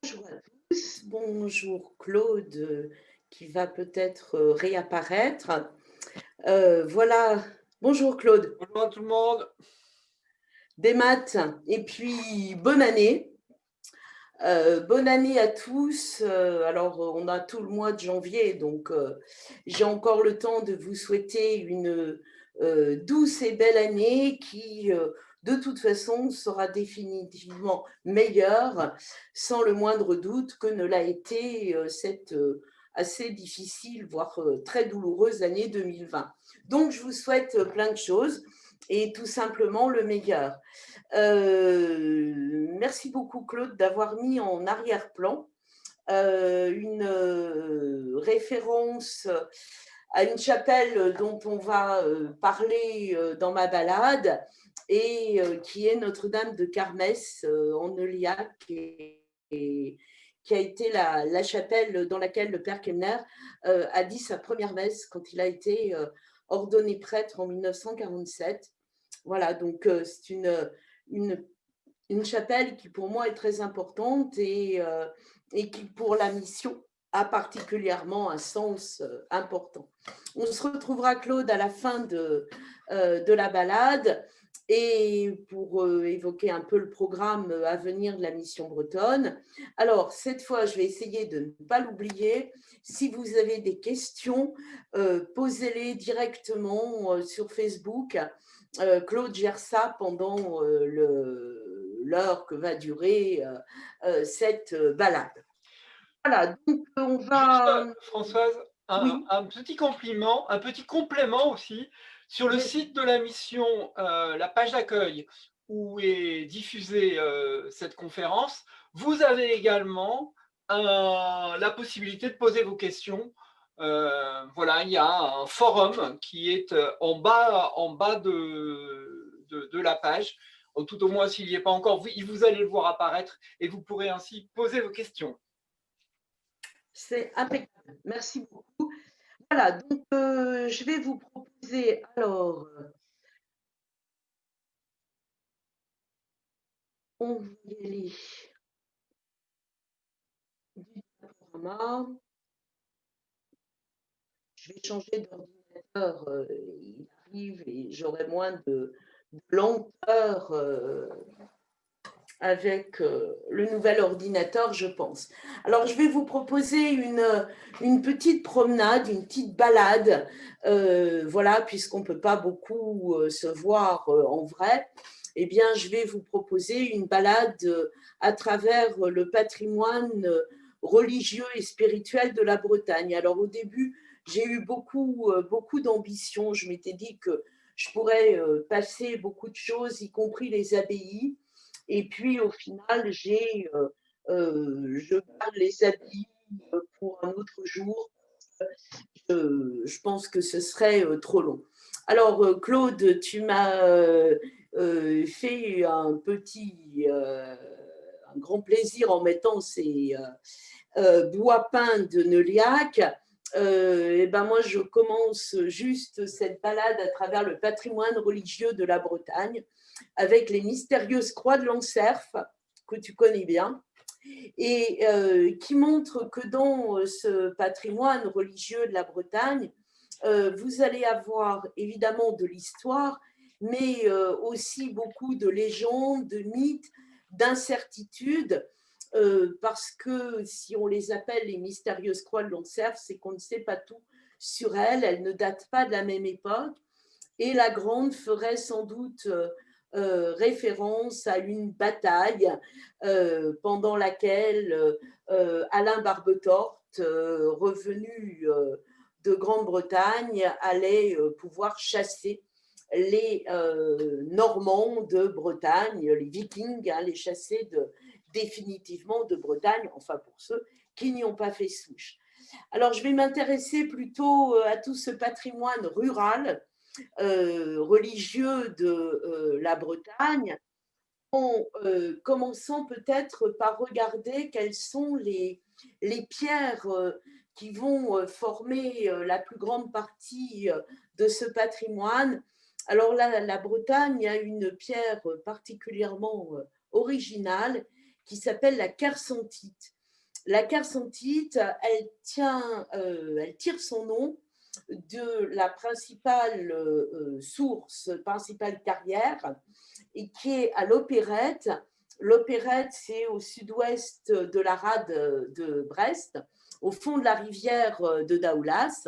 Bonjour à tous, bonjour Claude qui va peut-être réapparaître. Voilà, bonjour Claude, Bonjour à tout le monde. des maths et puis bonne année. Bonne année à tous. Alors, on a tout le mois de janvier, donc j'ai encore le temps de vous souhaiter une douce et belle année qui, de toute façon, sera définitivement meilleure, sans le moindre doute, que ne l'a été cette assez difficile, voire très douloureuse année 2020. Donc, je vous souhaite plein de choses et tout simplement le meilleur. Merci beaucoup Claude d'avoir mis en arrière-plan une référence à une chapelle dont on va parler dans ma balade et qui est Notre-Dame de Carmès en Euliac et qui a été la chapelle dans laquelle le père Kemner a dit sa première messe quand il a été ordonné prêtre en 1947. Voilà, donc c'est une, une chapelle qui pour moi est très importante et qui pour la mission a particulièrement un sens important. On se retrouvera Claude à la fin de la balade et pour évoquer un peu le programme à venir de la mission bretonne. Alors cette fois je vais essayer de ne pas l'oublier. Si vous avez des questions, posez-les directement sur Facebook. Claude gère ça pendant l'heure que va durer cette balade. Voilà, donc on Juste, va. Françoise, Oui, un petit compliment, un petit complément aussi. Sur le vas-y. site de la mission, la page d'accueil où est diffusée cette conférence, vous avez également la possibilité de poser vos questions. Voilà, il y a un forum qui est en bas de la page. Tout au moins, s'il n'y est pas encore, vous allez le voir apparaître et vous pourrez ainsi poser vos questions. C'est impeccable. Merci beaucoup. Voilà, donc je vais vous proposer alors, on va y aller du diaporama. Je vais changer d'ordinateur, il arrive et j'aurai moins de lenteur avec le nouvel ordinateur, je pense. Alors, je vais vous proposer une petite promenade, une petite balade, voilà, puisqu'on ne peut pas beaucoup se voir en vrai. Eh bien, je vais vous proposer une balade à travers le patrimoine religieux et spirituel de la Bretagne. Alors, au début, j'ai eu beaucoup d'ambition. Je m'étais dit que je pourrais passer beaucoup de choses, y compris les abbayes. Et puis, au final, je garde les habits pour un autre jour. Je pense que ce serait trop long. Alors, Claude, tu m'as fait un grand plaisir en mettant ces bois peints de Neuliac. Et ben moi, je commence juste cette balade à travers le patrimoine religieux de la Bretagne avec les mystérieuses croix de Lancerf, que tu connais bien, et qui montre que dans ce patrimoine religieux de la Bretagne, vous allez avoir évidemment de l'histoire, mais aussi beaucoup de légendes, de mythes, d'incertitudes, parce que si on les appelle les mystérieuses croix de Lancerf, c'est qu'on ne sait pas tout sur elles, elles ne datent pas de la même époque, et la Grande ferait sans doute référence à une bataille pendant laquelle Alain Barbetorte, revenu de Grande-Bretagne, allait pouvoir chasser les Normands de Bretagne, les Vikings, hein, les chasser définitivement de Bretagne, enfin pour ceux qui n'y ont pas fait souche. Alors, je vais m'intéresser plutôt à tout ce patrimoine rural religieux de la Bretagne, en commençant peut-être par regarder quelles sont les pierres qui vont former la plus grande partie de ce patrimoine. Alors là, la Bretagne a une pierre particulièrement originale qui s'appelle la kersentite. La Carsentite, elle tire son nom de la principale source, principale carrière, et qui est à l'Opérette. L'Opérette, c'est au sud-ouest de la rade de Brest, au fond de la rivière de Daoulas.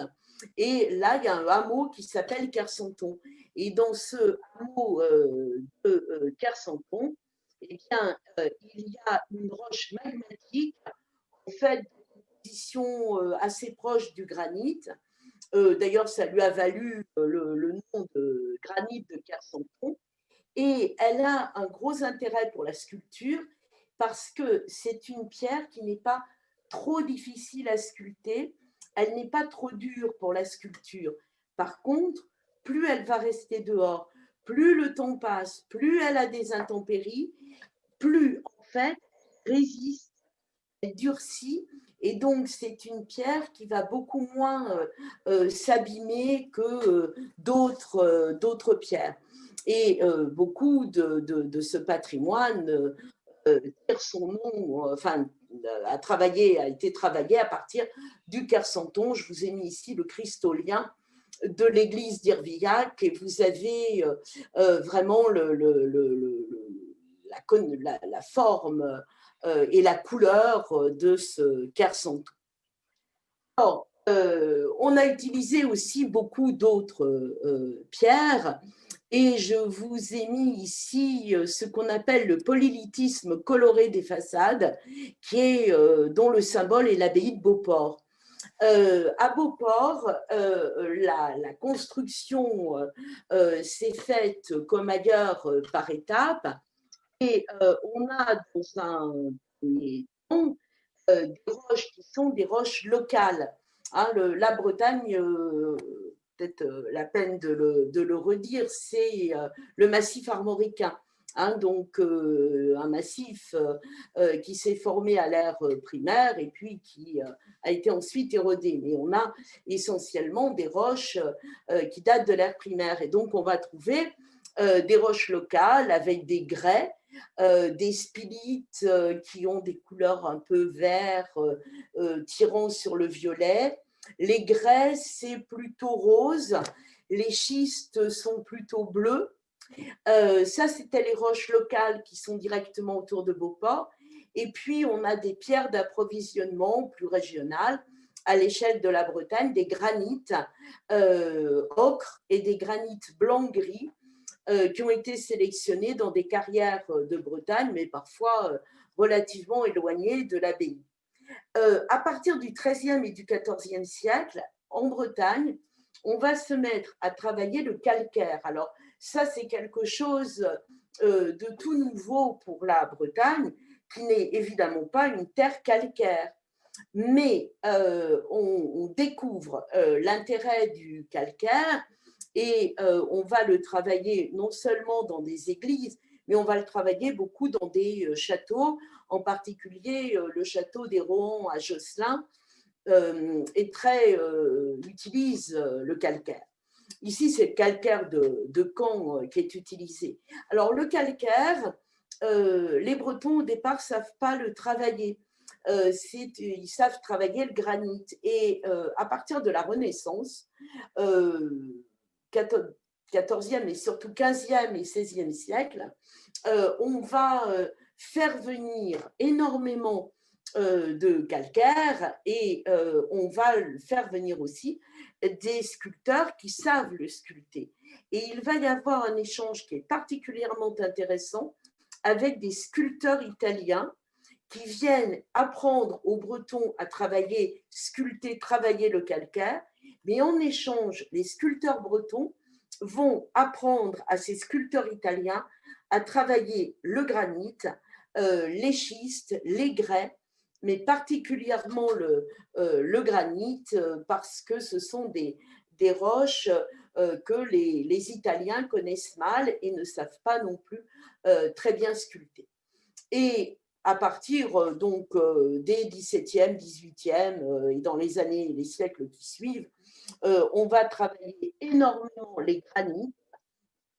Et là, il y a un hameau qui s'appelle Kersanton. Et dans ce hameau de Kersanton, eh bien, il y a une roche magmatique, en fait, de position assez proche du granit. D'ailleurs, ça lui a valu le nom de granit de Kersanton. Et elle a un gros intérêt pour la sculpture parce que c'est une pierre qui n'est pas trop difficile à sculpter, elle n'est pas trop dure pour la sculpture. Par contre, plus elle va rester dehors, plus le temps passe, plus elle a des intempéries, plus en fait résiste, elle durcit, et donc c'est une pierre qui va beaucoup moins s'abîmer que d'autres pierres. Et beaucoup de ce patrimoine tire son nom, enfin, a été travaillé à partir du Kersanton. Je vous ai mis ici le cristolien de l'église d'Irvillac, et vous avez vraiment la forme et la couleur de ce Kersanton. Alors, on a utilisé aussi beaucoup d'autres pierres, et je vous ai mis ici ce qu'on appelle le polylithisme coloré des façades, dont le symbole est l'abbaye de Beauport. À Beauport, la construction s'est faite comme ailleurs par étapes, et on a dans un premier temps des roches qui sont des roches locales. Hein, la Bretagne, peut-être la peine de le redire, c'est le massif armoricain. Hein, donc un massif qui s'est formé à l'ère primaire et puis qui a été ensuite érodé. Mais on a essentiellement des roches qui datent de l'ère primaire. Et donc on va trouver des roches locales avec des grès, des spilites qui ont des couleurs un peu vert tirant sur le violet. Les grès, c'est plutôt rose. Les schistes sont plutôt bleus. Ça, c'était les roches locales qui sont directement autour de Beauport. Et puis, on a des pierres d'approvisionnement plus régionales à l'échelle de la Bretagne, des granites ocre et des granites blanc-gris qui ont été sélectionnés dans des carrières de Bretagne, mais parfois relativement éloignées de l'abbaye. À partir du XIIIe et du XIVe siècle, en Bretagne, on va se mettre à travailler le calcaire. Alors, ça, c'est quelque chose de tout nouveau pour la Bretagne, qui n'est évidemment pas une terre calcaire. Mais on découvre l'intérêt du calcaire, et on va le travailler non seulement dans des églises, mais on va le travailler beaucoup dans des châteaux, en particulier le château des Rohan à Josselin utilise le calcaire. Ici, c'est le calcaire de Caen qui est utilisé. Alors, le calcaire, les Bretons, au départ, ne savent pas le travailler. Ils savent travailler le granit. Et à partir de la Renaissance, 14e et surtout 15e et 16e siècle, on va faire venir énormément de calcaire, et on va faire venir aussi des sculpteurs qui savent le sculpter. Et il va y avoir un échange qui est particulièrement intéressant avec des sculpteurs italiens qui viennent apprendre aux Bretons à sculpter, travailler le calcaire, mais en échange, les sculpteurs bretons vont apprendre à ces sculpteurs italiens à travailler le granit, les schistes, les grès, mais particulièrement le granit, parce que ce sont des roches que les Italiens connaissent mal et ne savent pas non plus très bien sculpter. Et à partir donc des 17e, 18e et dans les siècles qui suivent, on va travailler énormément les granites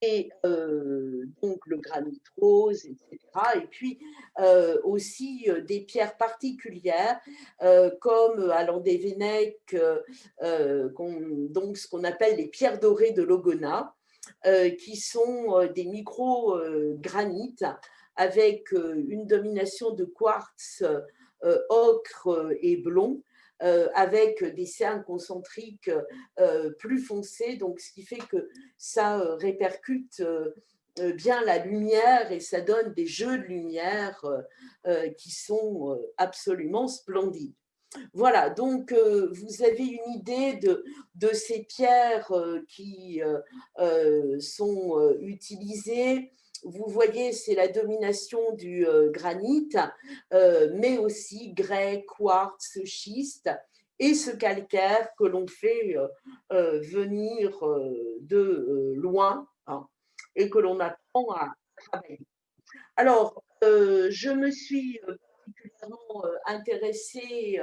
et donc le granit rose, etc. Et puis aussi des pierres particulières comme à Landévennec, donc ce qu'on appelle les pierres dorées de Logona, qui sont des micro-granites avec une domination de quartz ocre et blond, avec des cernes concentriques plus foncées, donc ce qui fait que ça répercute bien la lumière et ça donne des jeux de lumière qui sont absolument splendides. Voilà, donc vous avez une idée de ces pierres qui sont utilisées. Vous voyez, c'est la domination du granit, mais aussi grès, quartz, schiste et ce calcaire que l'on fait venir de loin, hein, et que l'on apprend à travailler. Alors, je me suis particulièrement intéressée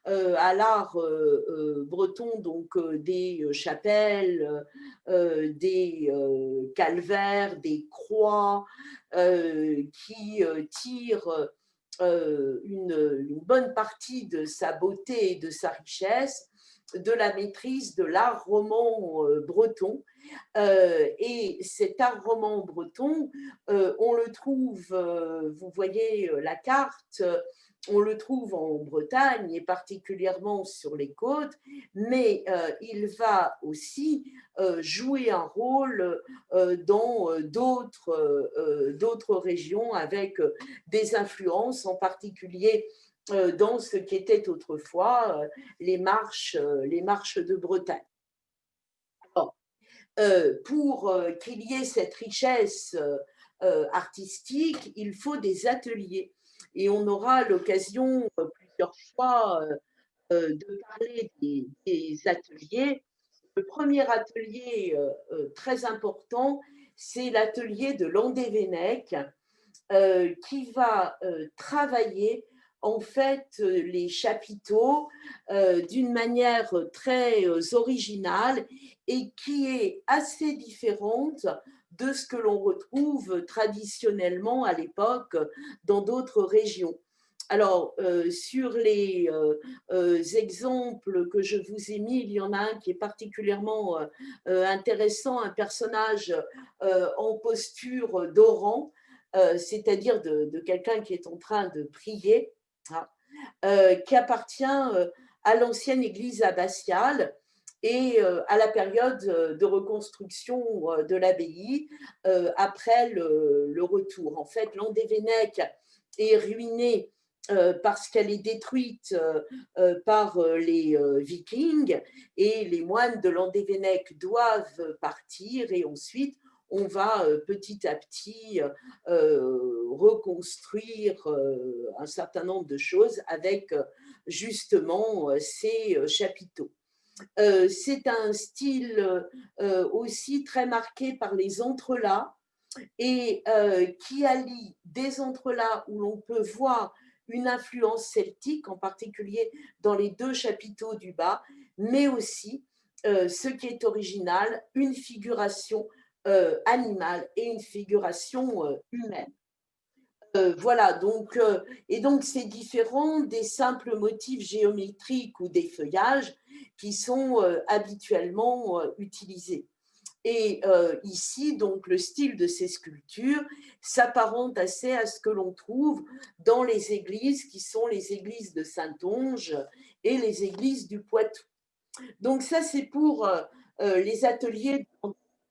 à l'art breton, donc des chapelles, des calvaires, des croix, qui tirent une bonne partie de sa beauté et de sa richesse de la maîtrise de l'art roman breton. Et cet art roman breton, on le trouve, vous voyez la carte, on le trouve en Bretagne et particulièrement sur les côtes, mais il va aussi jouer un rôle dans d'autres régions avec des influences, en particulier dans ce qui était autrefois les marches de Bretagne. Alors, pour qu'il y ait cette richesse artistique, il faut des ateliers. Et on aura l'occasion plusieurs fois de parler des ateliers. Le premier atelier très important, c'est l'atelier de Landévennec, qui va travailler en fait les chapiteaux d'une manière très originale et qui est assez différente de ce que l'on retrouve traditionnellement à l'époque dans d'autres régions. Alors, sur les exemples que je vous ai mis, il y en a un qui est particulièrement intéressant, un personnage en posture d'orant, c'est-à-dire de quelqu'un qui est en train de prier, hein, qui appartient à l'ancienne église abbatiale et à la période de reconstruction de l'abbaye après le retour. En fait, Landévennec est ruinée parce qu'elle est détruite par les Vikings et les moines de Landévennec doivent partir et ensuite on va petit à petit reconstruire un certain nombre de choses avec justement ces chapiteaux. C'est un style aussi très marqué par les entrelacs et qui allie des entrelacs où l'on peut voir une influence celtique, en particulier dans les deux chapiteaux du bas, mais aussi, ce qui est original, une figuration animale et une figuration humaine. Voilà, donc, et donc c'est différent des simples motifs géométriques ou des feuillages qui sont habituellement utilisés. Et ici, donc, le style de ces sculptures s'apparente assez à ce que l'on trouve dans les églises qui sont les églises de Saintonge et les églises du Poitou. Donc ça, c'est pour les ateliers.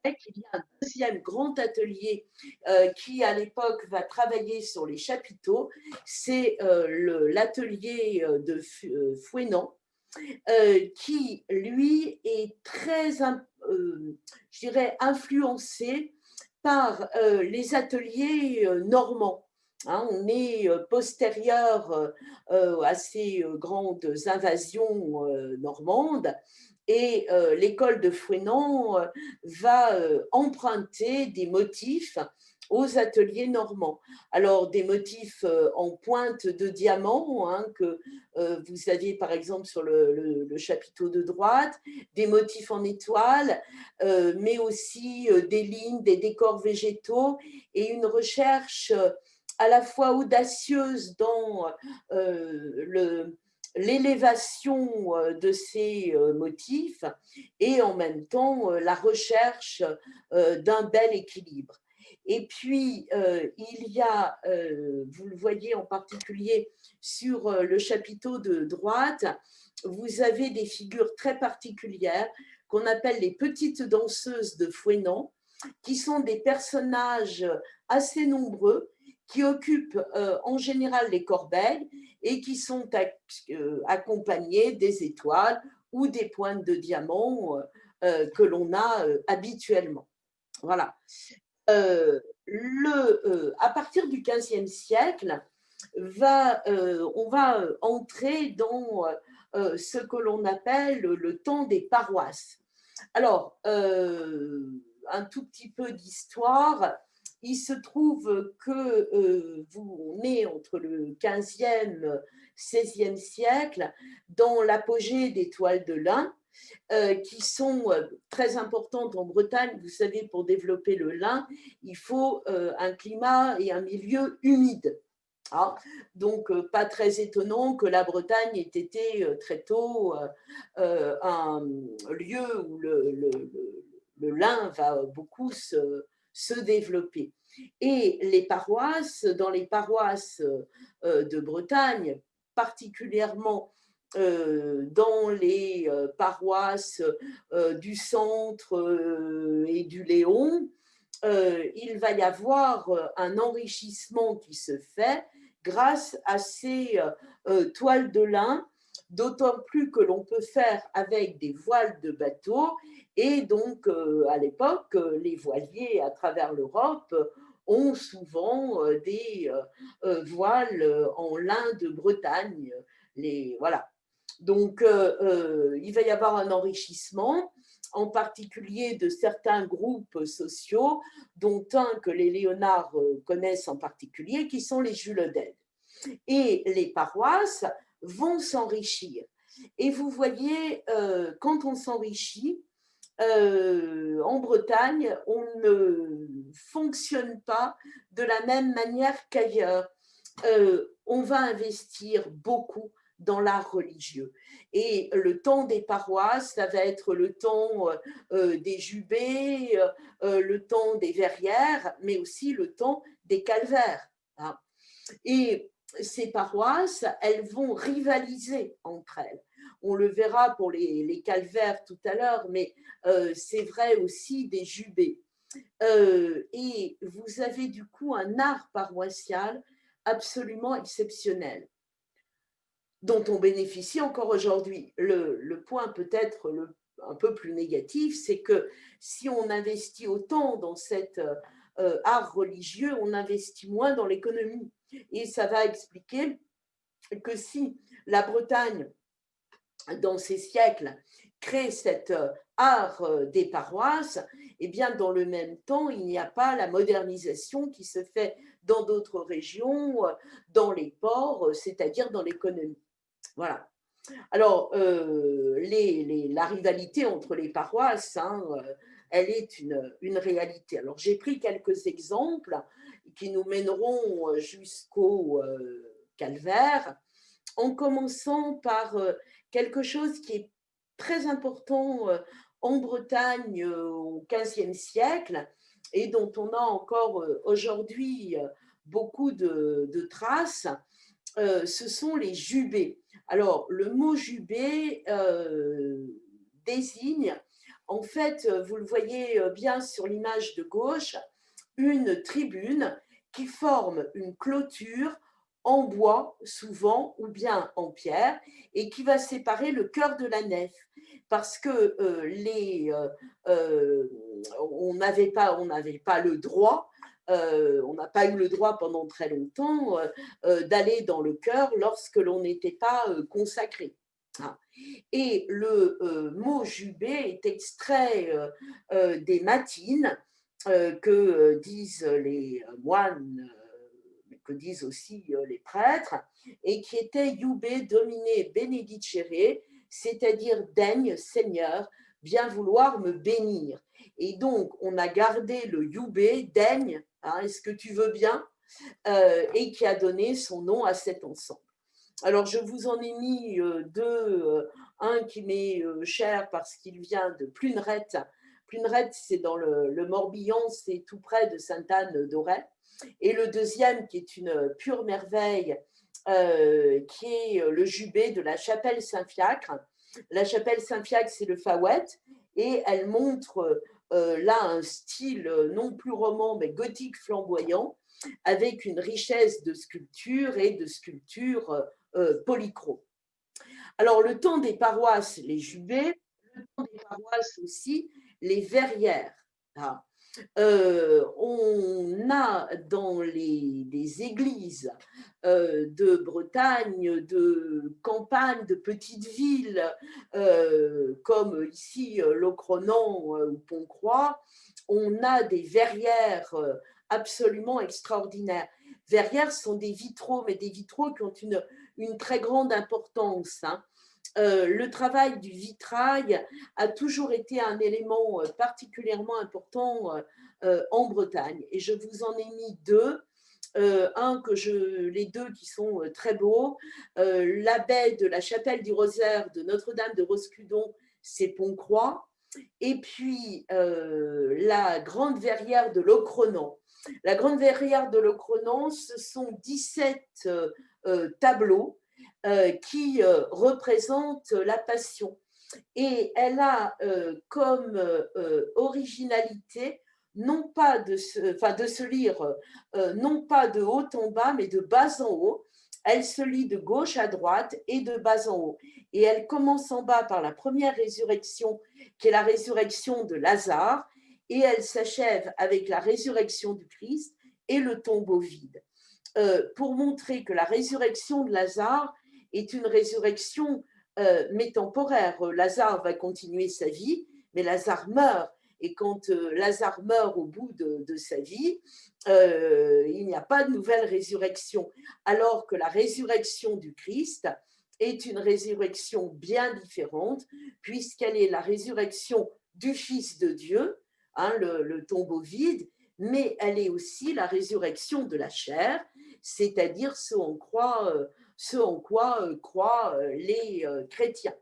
Il y a un deuxième grand atelier qui, à l'époque, va travailler sur les chapiteaux. C'est l'atelier de Fouesnant, qui, lui, est très, je dirais, influencé par les ateliers normands. Hein, on est postérieur à ces grandes invasions normandes et l'école de Fouesnant va emprunter des motifs aux ateliers normands. Alors, des motifs en pointe de diamant, hein, que vous aviez par exemple sur le chapiteau de droite, des motifs en étoile, mais aussi des lignes, des décors végétaux et une recherche à la fois audacieuse dans l'élévation de ces motifs et en même temps la recherche d'un bel équilibre. Et puis, il y a, vous le voyez en particulier sur le chapiteau de droite, vous avez des figures très particulières qu'on appelle les petites danseuses de Fouesnant, qui sont des personnages assez nombreux, qui occupent en général les corbeilles et qui sont accompagnés des étoiles ou des pointes de diamant que l'on a habituellement. Voilà. À partir du XVe siècle, on va entrer dans ce que l'on appelle le temps des paroisses. Alors, un tout petit peu d'histoire. Il se trouve que on est entre le XVe, XVIe siècle, dans l'apogée des toiles de lin, qui sont très importantes en Bretagne. Vous savez, pour développer le lin, il faut un climat et un milieu humide. Ah, donc, pas très étonnant que la Bretagne ait été très tôt un lieu où le lin va beaucoup se développer. Et les paroisses, dans les paroisses de Bretagne, particulièrement dans les paroisses du centre et du Léon, il va y avoir un enrichissement qui se fait grâce à ces toiles de lin, d'autant plus que l'on peut faire avec des voiles de bateau. Et donc, à l'époque, les voiliers à travers l'Europe ont souvent des voiles en lin de Bretagne. Voilà. Donc, il va y avoir un enrichissement, en particulier de certains groupes sociaux, dont un que les Léonards connaissent en particulier, qui sont les Jules-Odène. Et les paroisses vont s'enrichir. Et vous voyez, quand on s'enrichit, en Bretagne, on ne fonctionne pas de la même manière qu'ailleurs. On va investir beaucoup dans l'art religieux. Et le temps des paroisses, ça va être le temps des jubés, le temps des verrières, mais aussi le temps des calvaires. Hein. Et ces paroisses, elles vont rivaliser entre elles. On le verra pour les calvaires tout à l'heure, mais c'est vrai aussi des jubés. Et vous avez du coup un art paroissial absolument exceptionnel, dont on bénéficie encore aujourd'hui. Le point peut-être un peu plus négatif, c'est que si on investit autant dans cet art religieux, on investit moins dans l'économie. Et ça va expliquer que si la Bretagne, dans ces siècles, crée cet art des paroisses, et bien dans le même temps, il n'y a pas la modernisation qui se fait dans d'autres régions, dans les ports, c'est-à-dire dans l'économie. Voilà. Alors, la rivalité entre les paroisses, hein, elle est une réalité. Alors, j'ai pris quelques exemples qui nous mèneront jusqu'au calvaire, en commençant par quelque chose qui est très important en Bretagne au XVe siècle et dont on a encore aujourd'hui beaucoup de traces, ce sont les jubés. Alors, le mot jubé désigne, en fait, vous le voyez bien sur l'image de gauche, une tribune qui forme une clôture en bois souvent ou bien en pierre et qui va séparer le chœur de la nef parce que on n'avait pas le droit, on n'a pas eu le droit pendant très longtemps d'aller dans le chœur lorsque l'on n'était pas consacré. Ah. Et le mot jubé est extrait des matines que disent les moines, mais que disent aussi les prêtres, et qui était Iube Domine benedicere, c'est-à-dire daigne Seigneur, bien vouloir me bénir. Et donc, on a gardé le Iube, daigne, hein, est-ce que tu veux bien, et qui a donné son nom à cet ensemble. Alors, je vous en ai mis deux, un qui m'est cher parce qu'il vient de Pluneret. Pluneret, c'est dans le Morbihan, c'est tout près de Sainte-Anne-d'Auray. Et le deuxième, qui est une pure merveille, qui est le jubé de la chapelle Saint-Fiacre. La chapelle Saint-Fiacre, c'est le Faouët, et elle montre là un style non plus roman, mais gothique flamboyant, avec une richesse de sculpture et de sculpture polychrome. Alors, le temps des paroisses, les jubés, le temps des paroisses aussi, les verrières. Hein. On a dans les églises de Bretagne, de campagne, de petites villes, comme ici Locronan ou Pontcroix, on a des verrières absolument extraordinaires. Verrières sont des vitraux, mais des vitraux qui ont une très grande importance. Hein. Le travail du vitrail a toujours été un élément particulièrement important en Bretagne. Et je vous en ai mis deux. Les deux qui sont très beaux. La baie de la chapelle du Rosaire de Notre-Dame de Roscudon, c'est Pontcroix. Et puis la grande verrière de Locronan. La grande verrière de Locronan, ce sont 17 tableaux qui représente la passion. Et elle a comme originalité non pas de se lire, non pas de haut en bas, mais de bas en haut. Elle se lit de gauche à droite et de bas en haut. Et elle commence en bas par la première résurrection, qui est la résurrection de Lazare, et elle s'achève avec la résurrection du Christ et le tombeau vide. Pour montrer que la résurrection de Lazare est une résurrection mais temporaire. Lazare va continuer sa vie, mais Lazare meurt. Et quand Lazare meurt au bout de sa vie, il n'y a pas de nouvelle résurrection. Alors que la résurrection du Christ est une résurrection bien différente, puisqu'elle est la résurrection du Fils de Dieu, hein, le tombeau vide, mais elle est aussi la résurrection de la chair, c'est-à-dire ce en quoi croient les chrétiens.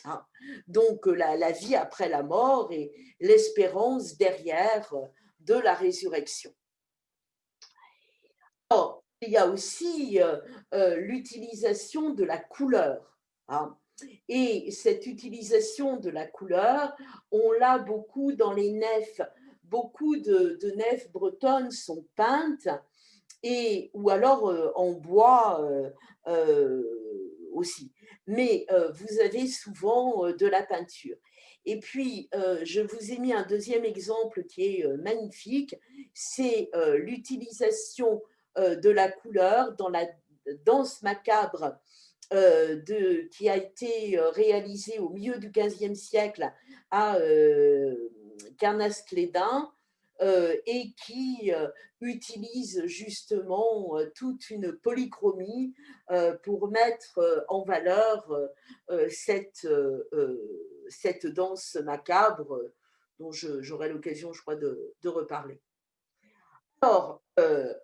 Hein. Donc la vie après la mort et l'espérance derrière de la résurrection. Or, il y a aussi l'utilisation de la couleur. Hein. Et cette utilisation de la couleur, on l'a beaucoup dans les nefs. Beaucoup de nefs bretonnes sont peintes ou alors en bois aussi. Mais vous avez souvent de la peinture. Et puis, je vous ai mis un deuxième exemple qui est magnifique, c'est l'utilisation de la couleur dans la danse macabre qui a été réalisée au milieu du XVe siècle à Carnasclédin, et qui utilise justement toute une polychromie pour mettre en valeur cette danse macabre dont j'aurai l'occasion, je crois, de reparler. Alors,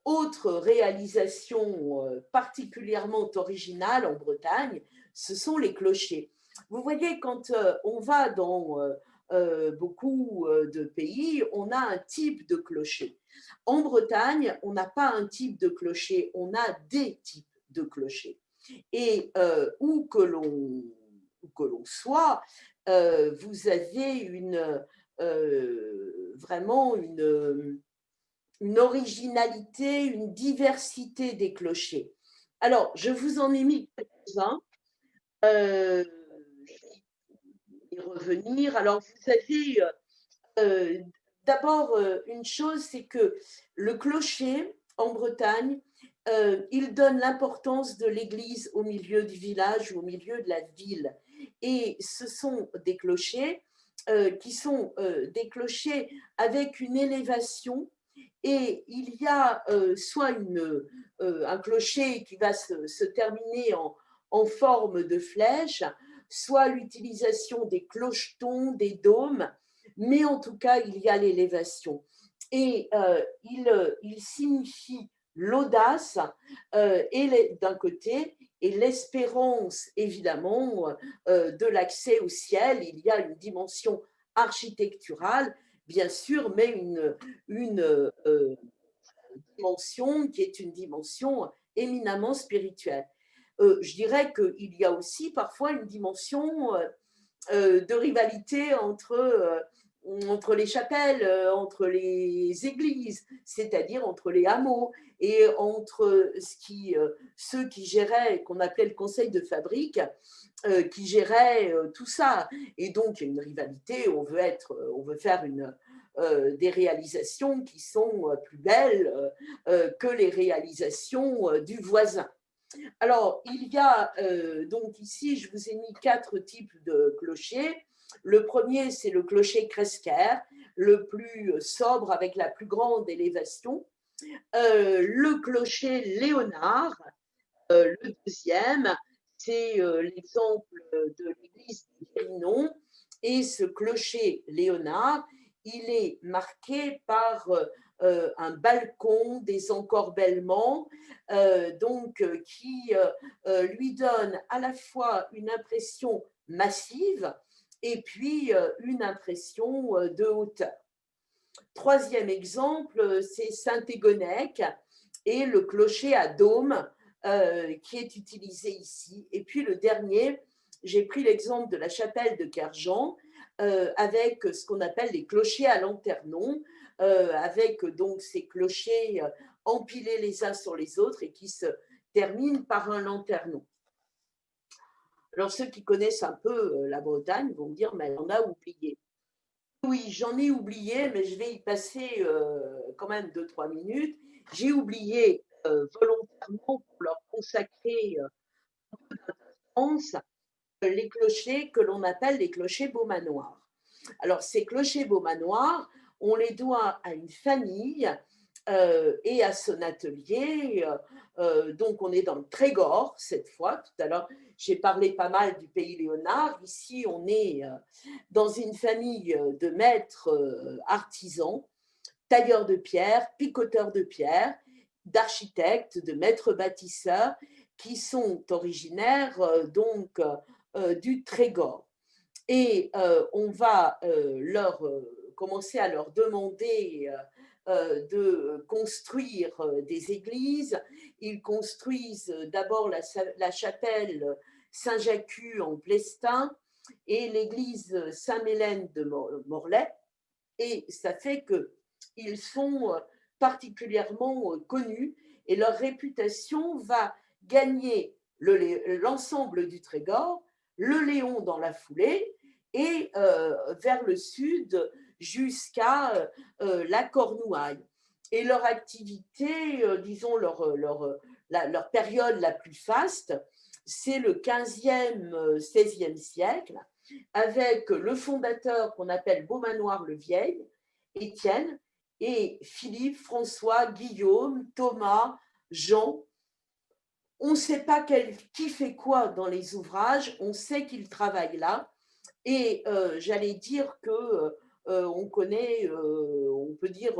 autre réalisation particulièrement originale en Bretagne, ce sont les clochers. Vous voyez, quand on va dans beaucoup de pays, on a un type de clocher. En Bretagne, on n'a pas un type de clocher, on a des types de clochers. Et où que l'on soit, vous avez vraiment une originalité, une diversité des clochers. Alors, je vous en ai mis quelques-uns. Je vais y revenir. Alors, vous savez, d'abord, une chose, c'est que le clocher, en Bretagne, il donne l'importance de l'église au milieu du village ou au milieu de la ville. Et ce sont des clochers qui sont des clochers avec une élévation, et il y a soit un clocher qui va se terminer en forme de flèche, soit l'utilisation des clochetons, des dômes, mais en tout cas, il y a l'élévation. Et il signifie l'audace d'un côté, et l'espérance, évidemment, de l'accès au ciel. Il y a une dimension architecturale, bien sûr, mais une dimension qui est une dimension éminemment spirituelle. Je dirais qu'il y a aussi parfois une dimension de rivalité entre les chapelles, entre les églises, c'est-à-dire entre les hameaux et entre ceux qui géraient, qu'on appelait le conseil de fabrique, qui gérait tout ça. Et donc, il y a une rivalité, on veut faire des réalisations qui sont plus belles que les réalisations du voisin. Alors, il y a donc ici, je vous ai mis 4 types de clochers. Le premier, c'est le clocher Cresquer, le plus sobre avec la plus grande élévation. Le clocher Léonard, le deuxième, c'est l'exemple de l'église de Guérinon. Et ce clocher Léonard, il est marqué par un balcon, des encorbellements, qui lui donne à la fois une impression massive et puis une impression de hauteur. Troisième exemple, c'est Saint-Égonec et le clocher à dôme qui est utilisé ici. Et puis le dernier, j'ai pris l'exemple de la chapelle de Kerjan avec ce qu'on appelle les clochers à lanternon, avec donc ces clochers empilés les uns sur les autres et qui se terminent par un lanternon. Alors ceux qui connaissent un peu la Bretagne vont me dire, mais on a oublié. Oui, j'en ai oublié, mais je vais y passer quand même 2-3 minutes. J'ai oublié volontairement pour leur consacrer les clochers que l'on appelle les clochers Beaumanoir. Alors, ces clochers Beaumanoir, on les doit à une famille et à son atelier. Donc, on est dans le Trégor cette fois. Tout à l'heure, j'ai parlé pas mal du pays Léonard. Ici, on est dans une famille de maîtres artisans, tailleurs de pierre, picoteurs de pierre, d'architectes, de maîtres bâtisseurs qui sont originaires du Trégor. Et on va commencer à leur demander de construire des églises. Ils construisent d'abord la chapelle Saint-Jacques en Plestin et l'église Saint-Mélène de Morlaix. Et ça fait qu'ils sont particulièrement connus et leur réputation va gagner l'ensemble du Trégor, le Léon dans la foulée, et vers le sud jusqu'à la Cornouaille. Et leur activité, disons leur période la plus faste, c'est le 15e, 16e siècle, avec le fondateur qu'on appelle Beaumanoir le Vieil, Étienne, et Philippe, François, Guillaume, Thomas, Jean. On ne sait pas qui fait quoi dans les ouvrages, on sait qu'ils travaillent là. Et j'allais dire que on connaît, on peut dire,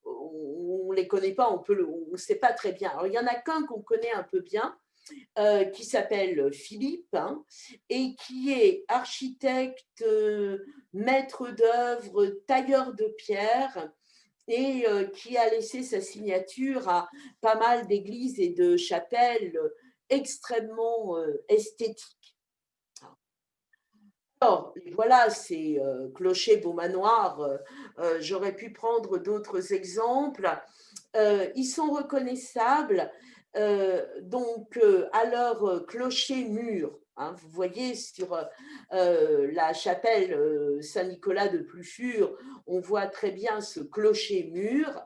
on ne les connaît pas, on ne sait pas très bien. Alors, il y en a qu'un qu'on connaît un peu bien, qui s'appelle Philippe, hein, et qui est architecte, maître d'œuvre, tailleur de pierre, et qui a laissé sa signature à pas mal d'églises et de chapelles extrêmement esthétiques. Alors, voilà, ces clochers Beaumanoir. J'aurais pu prendre d'autres exemples. Ils sont reconnaissables à leur clocher mur. Hein. Vous voyez sur la chapelle Saint-Nicolas de Plufure, on voit très bien ce clocher mur,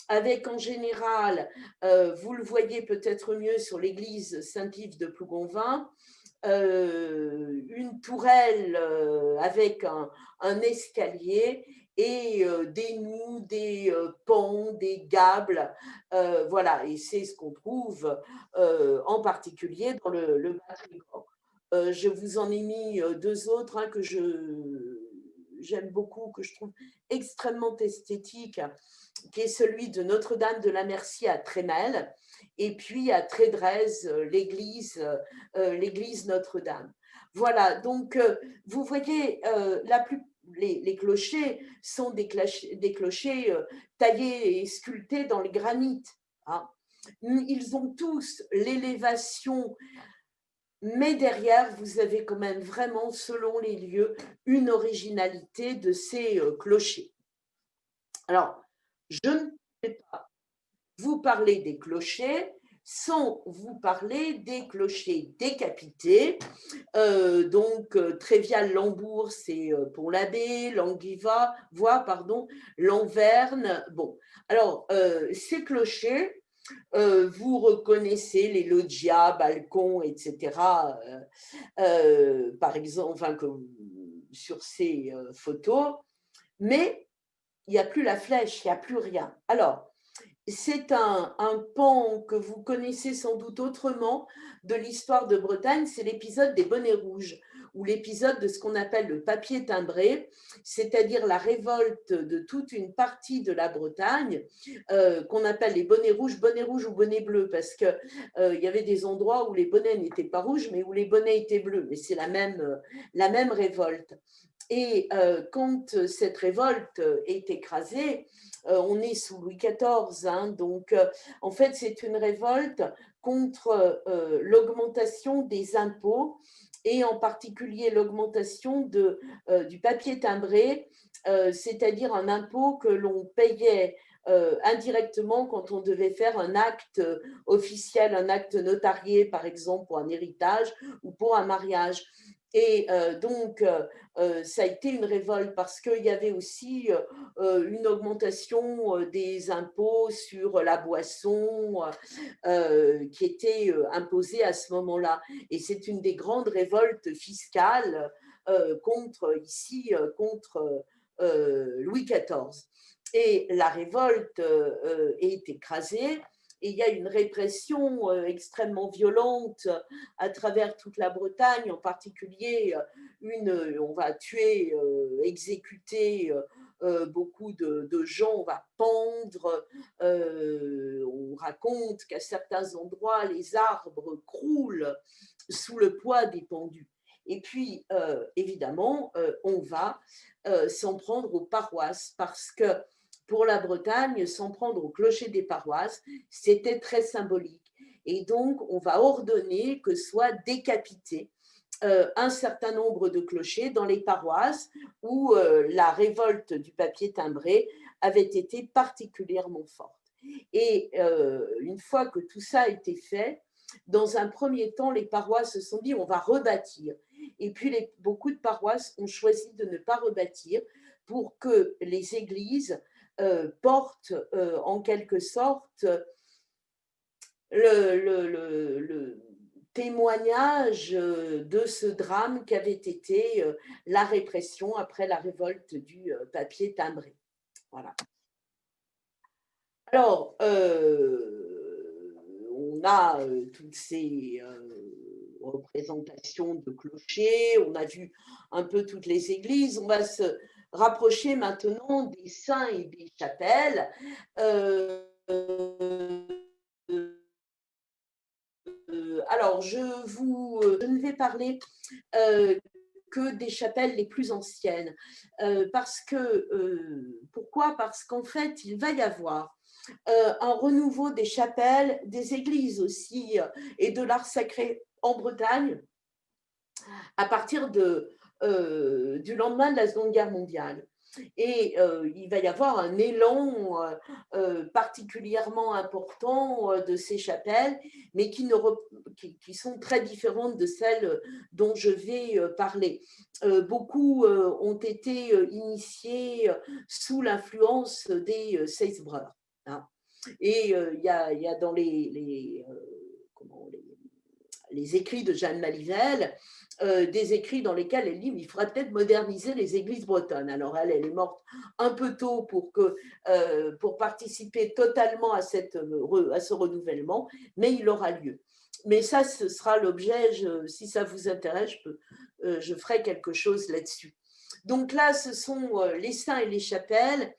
avec en général, vous le voyez peut-être mieux sur l'église Saint-Yves de Plougonvin, une tourelle avec un escalier et des noues, des pans, des gables. Voilà, et c'est ce qu'on trouve en particulier dans le Batrigant. Je vous en ai mis deux autres que j'aime beaucoup, que je trouve extrêmement esthétique, qui est celui de Notre-Dame de la Merci à Trémel, et puis à Trédrez, l'église Notre-Dame. Voilà, donc vous voyez, les clochers sont des clochers taillés et sculptés dans le granit. Hein. Ils ont tous l'élévation, mais derrière, vous avez quand même vraiment, selon les lieux, une originalité de ces clochers. Alors, je ne vais pas vous parler des clochers sans vous parler des clochers décapités. Donc, Trévial-Lambourg, c'est Pont-l'Abbé, Lanverne. Bon, alors, ces clochers, vous reconnaissez les loggias, balcons, etc. Par exemple, enfin, sur ces photos, mais il n'y a plus la flèche, il n'y a plus rien. Alors, c'est un pan que vous connaissez sans doute autrement de l'histoire de Bretagne, c'est l'épisode des bonnets rouges, ou l'épisode de ce qu'on appelle le papier timbré, c'est-à-dire la révolte de toute une partie de la Bretagne, qu'on appelle les bonnets rouges ou bonnets bleus, parce qu'il y avait des endroits où les bonnets n'étaient pas rouges, mais où les bonnets étaient bleus, mais c'est la même révolte. Et quand cette révolte est écrasée, on est sous Louis XIV, hein, donc en fait c'est une révolte contre l'augmentation des impôts et en particulier l'augmentation du papier timbré, c'est-à-dire un impôt que l'on payait indirectement quand on devait faire un acte officiel, un acte notarié par exemple pour un héritage ou pour un mariage. Et donc, ça a été une révolte parce qu'il y avait aussi une augmentation des impôts sur la boisson qui était imposée à ce moment-là. Et c'est une des grandes révoltes fiscales contre Louis XIV. Et la révolte est écrasée. Et il y a une répression extrêmement violente à travers toute la Bretagne, en particulier on va tuer, exécuter beaucoup de gens, on va pendre. On raconte qu'à certains endroits, les arbres croulent sous le poids des pendus. Et puis, évidemment, on va s'en prendre aux paroisses parce que pour la Bretagne, s'en prendre au clocher des paroisses, c'était très symbolique. Et donc, on va ordonner que soit décapité un certain nombre de clochers dans les paroisses où la révolte du papier timbré avait été particulièrement forte. Et une fois que tout ça a été fait, dans un premier temps, les paroisses se sont dit on va rebâtir. Et puis beaucoup de paroisses ont choisi de ne pas rebâtir pour que les églises portent en quelque sorte le témoignage de ce drame qu'avait été la répression après la révolte du papier timbré. Voilà. Alors, on a toutes ces représentations de clochers, on a vu un peu toutes les églises, on va se rapprocher maintenant des saints et des chapelles. Alors, je ne vais parler que des chapelles les plus anciennes. Pourquoi ? Parce qu'en fait, il va y avoir un renouveau des chapelles, des églises aussi, et de l'art sacré en Bretagne à partir du lendemain de la Seconde Guerre mondiale. Et il va y avoir un élan particulièrement important de ces chapelles, mais qui sont très différentes de celles dont je vais parler. Beaucoup ont été initiés sous l'influence des Seisbreurs. Hein. Et il y a dans les écrits de Jeanne Malivelle, des écrits dans lesquels elle dit il faudrait peut-être moderniser les églises bretonnes. Alors elle est morte un peu tôt pour participer totalement à ce renouvellement, mais il aura lieu. Mais ça, ce sera l'objet, si ça vous intéresse, je ferai quelque chose là-dessus. Donc là, ce sont les saints et les chapelles.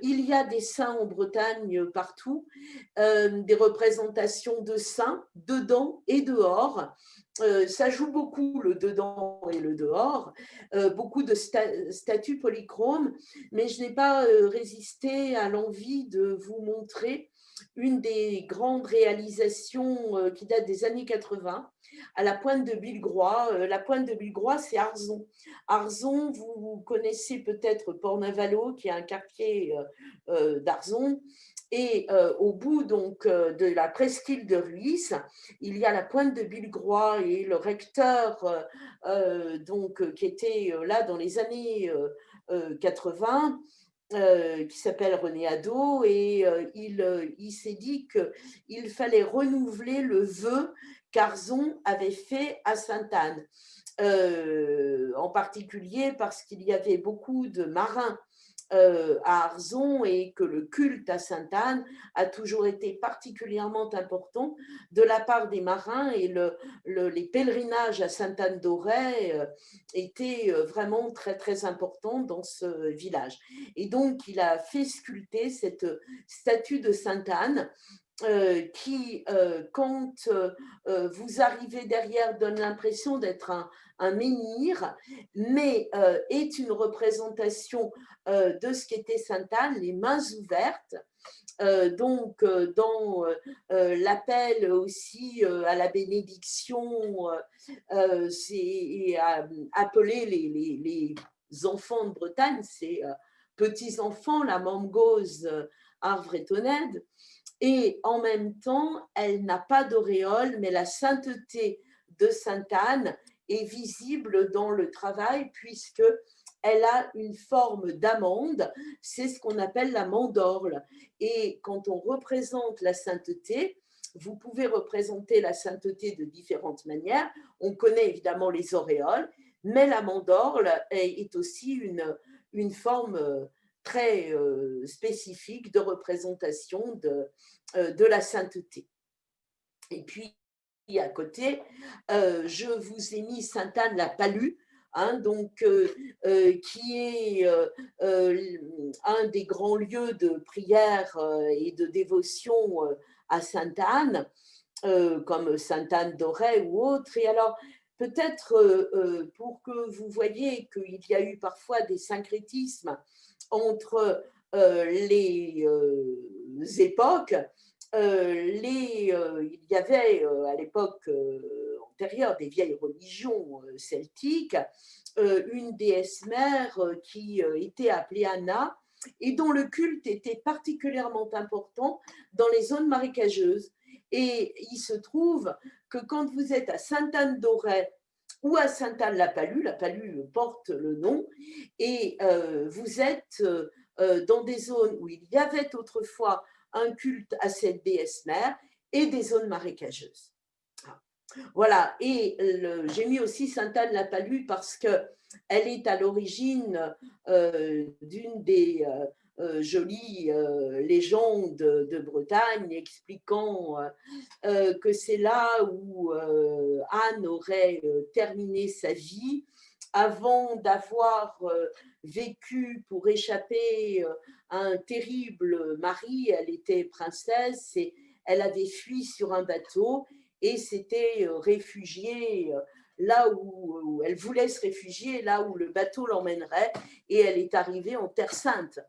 Il y a des saints en Bretagne partout, des représentations de saints dedans et dehors. Ça joue beaucoup le dedans et le dehors, beaucoup de statues polychromes, mais je n'ai pas résisté à l'envie de vous montrer une des grandes réalisations qui date des années 80, à la pointe de Billegroix. La pointe de Billegroix, c'est Arzon. Arzon, vous connaissez peut-être Port-Navalo, qui est un quartier d'Arzon. Et au bout donc de la presqu'île de Ruisse, il y a la pointe de Billegroix et le recteur qui était là dans les années 80, qui s'appelle René Hadot, et il s'est dit qu'il fallait renouveler le vœu qu'Arzon avait fait à Sainte-Anne, en particulier parce qu'il y avait beaucoup de marins à Arzon et que le culte à Sainte-Anne a toujours été particulièrement important de la part des marins, et les pèlerinages à Sainte-Anne-d'Auray étaient vraiment très très importants dans ce village. Et donc il a fait sculpter cette statue de Sainte-Anne qui, quand vous arrivez derrière, donne l'impression d'être un menhir, mais est une représentation de ce qu'était Sainte-Anne, les mains ouvertes. Dans l'appel aussi à la bénédiction, c'est appeler les enfants de Bretagne, c'est petits-enfants, la Mamgose, Arvre et Toned. Et en même temps, elle n'a pas d'auréole, mais la sainteté de Sainte-Anne est visible dans le travail, puisque elle a une forme d'amande, c'est ce qu'on appelle la mandorle. Et quand on représente la sainteté, vous pouvez représenter la sainteté de différentes manières. On connaît évidemment les auréoles, mais la mandorle est aussi une forme très spécifique de représentation de la sainteté. Et puis, à côté, je vous ai mis Sainte-Anne la Palue, qui est un des grands lieux de prière et de dévotion à Sainte-Anne, comme Sainte-Anne d'Auray ou autre. Et alors, peut-être pour que vous voyez qu'il y a eu parfois des syncrétismes entre les époques, il y avait à l'époque antérieure des vieilles religions celtiques une déesse mère qui était appelée Anna et dont le culte était particulièrement important dans les zones marécageuses. Et il se trouve que quand vous êtes à Sainte-Anne-d'Auray ou à Sainte-Anne-la-Palue porte le nom, et vous êtes dans des zones où il y avait autrefois un culte à cette déesse mère et des zones marécageuses. Voilà, et j'ai mis aussi Sainte-Anne-la-Palue parce qu'elle est à l'origine d'une des jolies légendes de Bretagne expliquant que c'est là où Anne aurait terminé sa vie avant d'avoir vécu pour échapper à un terrible mari. Elle était princesse et elle avait fui sur un bateau et s'était réfugiée là où elle voulait se réfugier, là où le bateau l'emmènerait, et elle est arrivée en Terre Sainte.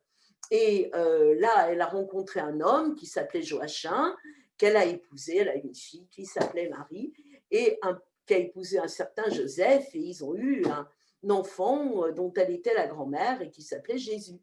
Et là, elle a rencontré un homme qui s'appelait Joachim, qu'elle a épousé. Elle a une fille qui s'appelait Marie, et qui a épousé un certain Joseph, et ils ont eu un enfant dont elle était la grand-mère et qui s'appelait Jésus.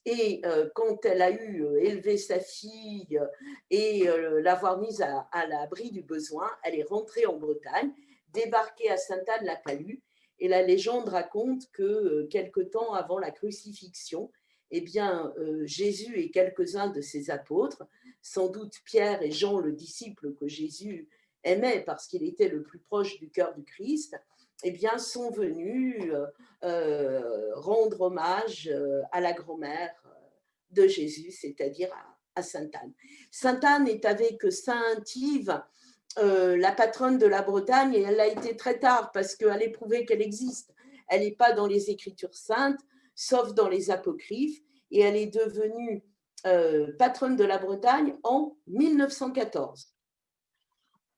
Et quand elle a eu élevé sa fille et l'avoir mise à l'abri du besoin, elle est rentrée en Bretagne, débarquée à Sainte-Anne-la-Palue, et la légende raconte que quelque temps avant la crucifixion, eh bien, Jésus et quelques-uns de ses apôtres, sans doute Pierre et Jean, le disciple que Jésus aimaient parce qu'il était le plus proche du cœur du Christ, eh bien, sont venus rendre hommage à la grand-mère de Jésus, c'est-à-dire à Sainte Anne. Sainte Anne est avec Sainte Yves, la patronne de la Bretagne, et elle a été très tard parce qu'elle est prouvé qu'elle existe. Elle n'est pas dans les Écritures saintes, sauf dans les apocryphes, et elle est devenue patronne de la Bretagne en 1914.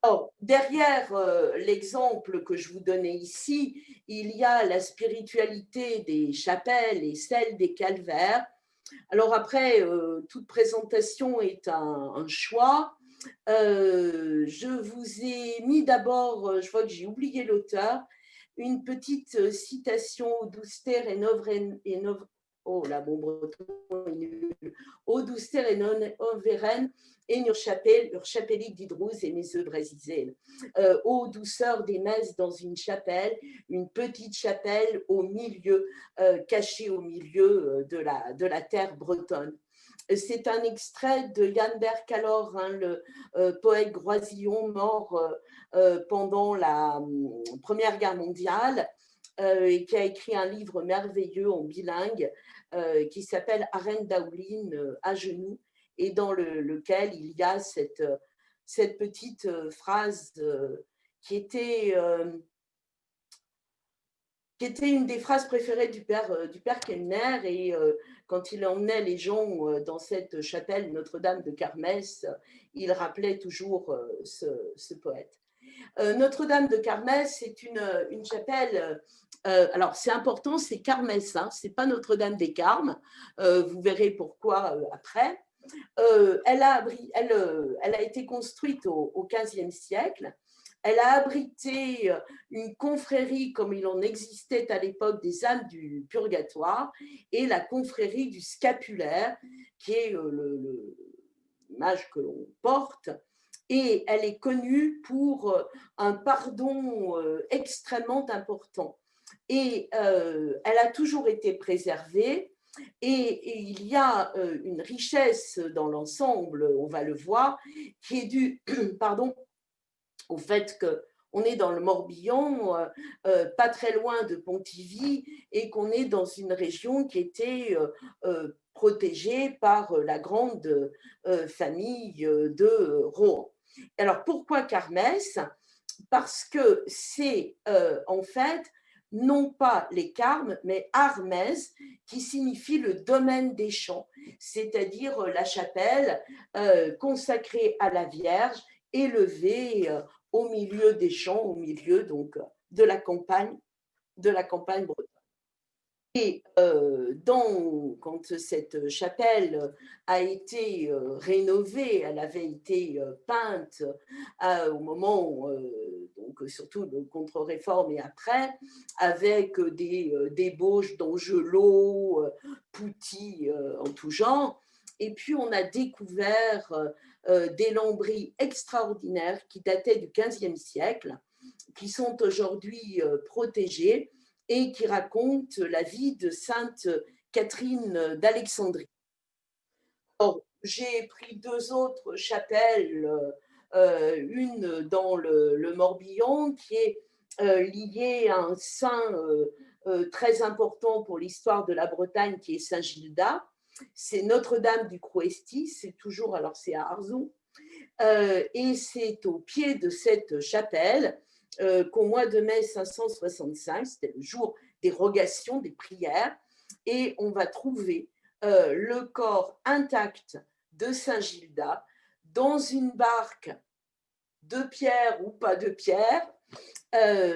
Alors, derrière l'exemple que je vous donnais ici, il y a la spiritualité des chapelles et celle des calvaires. Alors après, toute présentation est un choix. Je vous ai mis d'abord, je vois que j'ai oublié l'auteur, une petite citation d'Auster et oh là, mon breton est nul. Auster et Noveren et Urchapelic d'Hydrouz et mes œufs brésisés. Ô douceur des messes dans une petite chapelle au milieu, cachée au milieu de la terre bretonne. C'est un extrait de Jan Bercalor, hein, le poète groisillon mort pendant la Première Guerre mondiale et qui a écrit un livre merveilleux en bilingue qui s'appelle Arène Daoulin, à genoux, et dans lequel il y a cette petite phrase qui était une des phrases préférées du père Kellner, et quand il emmenait les gens dans cette chapelle Notre-Dame de Carmès, il rappelait toujours ce poète. Notre-Dame de Carmès, c'est une chapelle, alors c'est important, c'est Carmès, hein, c'est pas Notre-Dame des Carmes, vous verrez pourquoi après. Elle a été construite au XVe siècle. Elle a abrité une confrérie comme il en existait à l'époque des âmes du purgatoire et la confrérie du scapulaire, qui est l'image que l'on porte. Et elle est connue pour un pardon extrêmement important. Et elle a toujours été préservée. Et il y a une richesse dans l'ensemble, on va le voir, qui est due pardon, au fait qu'on est dans le Morbihan, pas très loin de Pontivy, et qu'on est dans une région qui était protégée par la grande famille de Rohan. Alors pourquoi Carmès? Parce que c'est en fait non pas les Carmes, mais Armès, qui signifie le domaine des champs, c'est-à-dire la chapelle consacrée à la Vierge, élevée au milieu des champs, au milieu donc de la campagne bretonne. Et quand cette chapelle a été rénovée, elle avait été peinte au moment, donc surtout de contre-réforme et après, avec des bauges d'angelots, poutis en tout genre. Et puis on a découvert des lambris extraordinaires qui dataient du XVe siècle, qui sont aujourd'hui protégés et qui raconte la vie de Sainte Catherine d'Alexandrie. J'ai pris deux autres chapelles, une dans le Morbihan qui est liée à un saint très important pour l'histoire de la Bretagne qui est Saint Gildas. C'est Notre-Dame du Crouesty, c'est toujours, alors c'est à Arzon, et c'est au pied de cette chapelle qu'au mois de mai 565, c'était le jour des rogations, des prières, et on va trouver le corps intact de Saint Gildas dans une barque de pierre ou pas de pierre,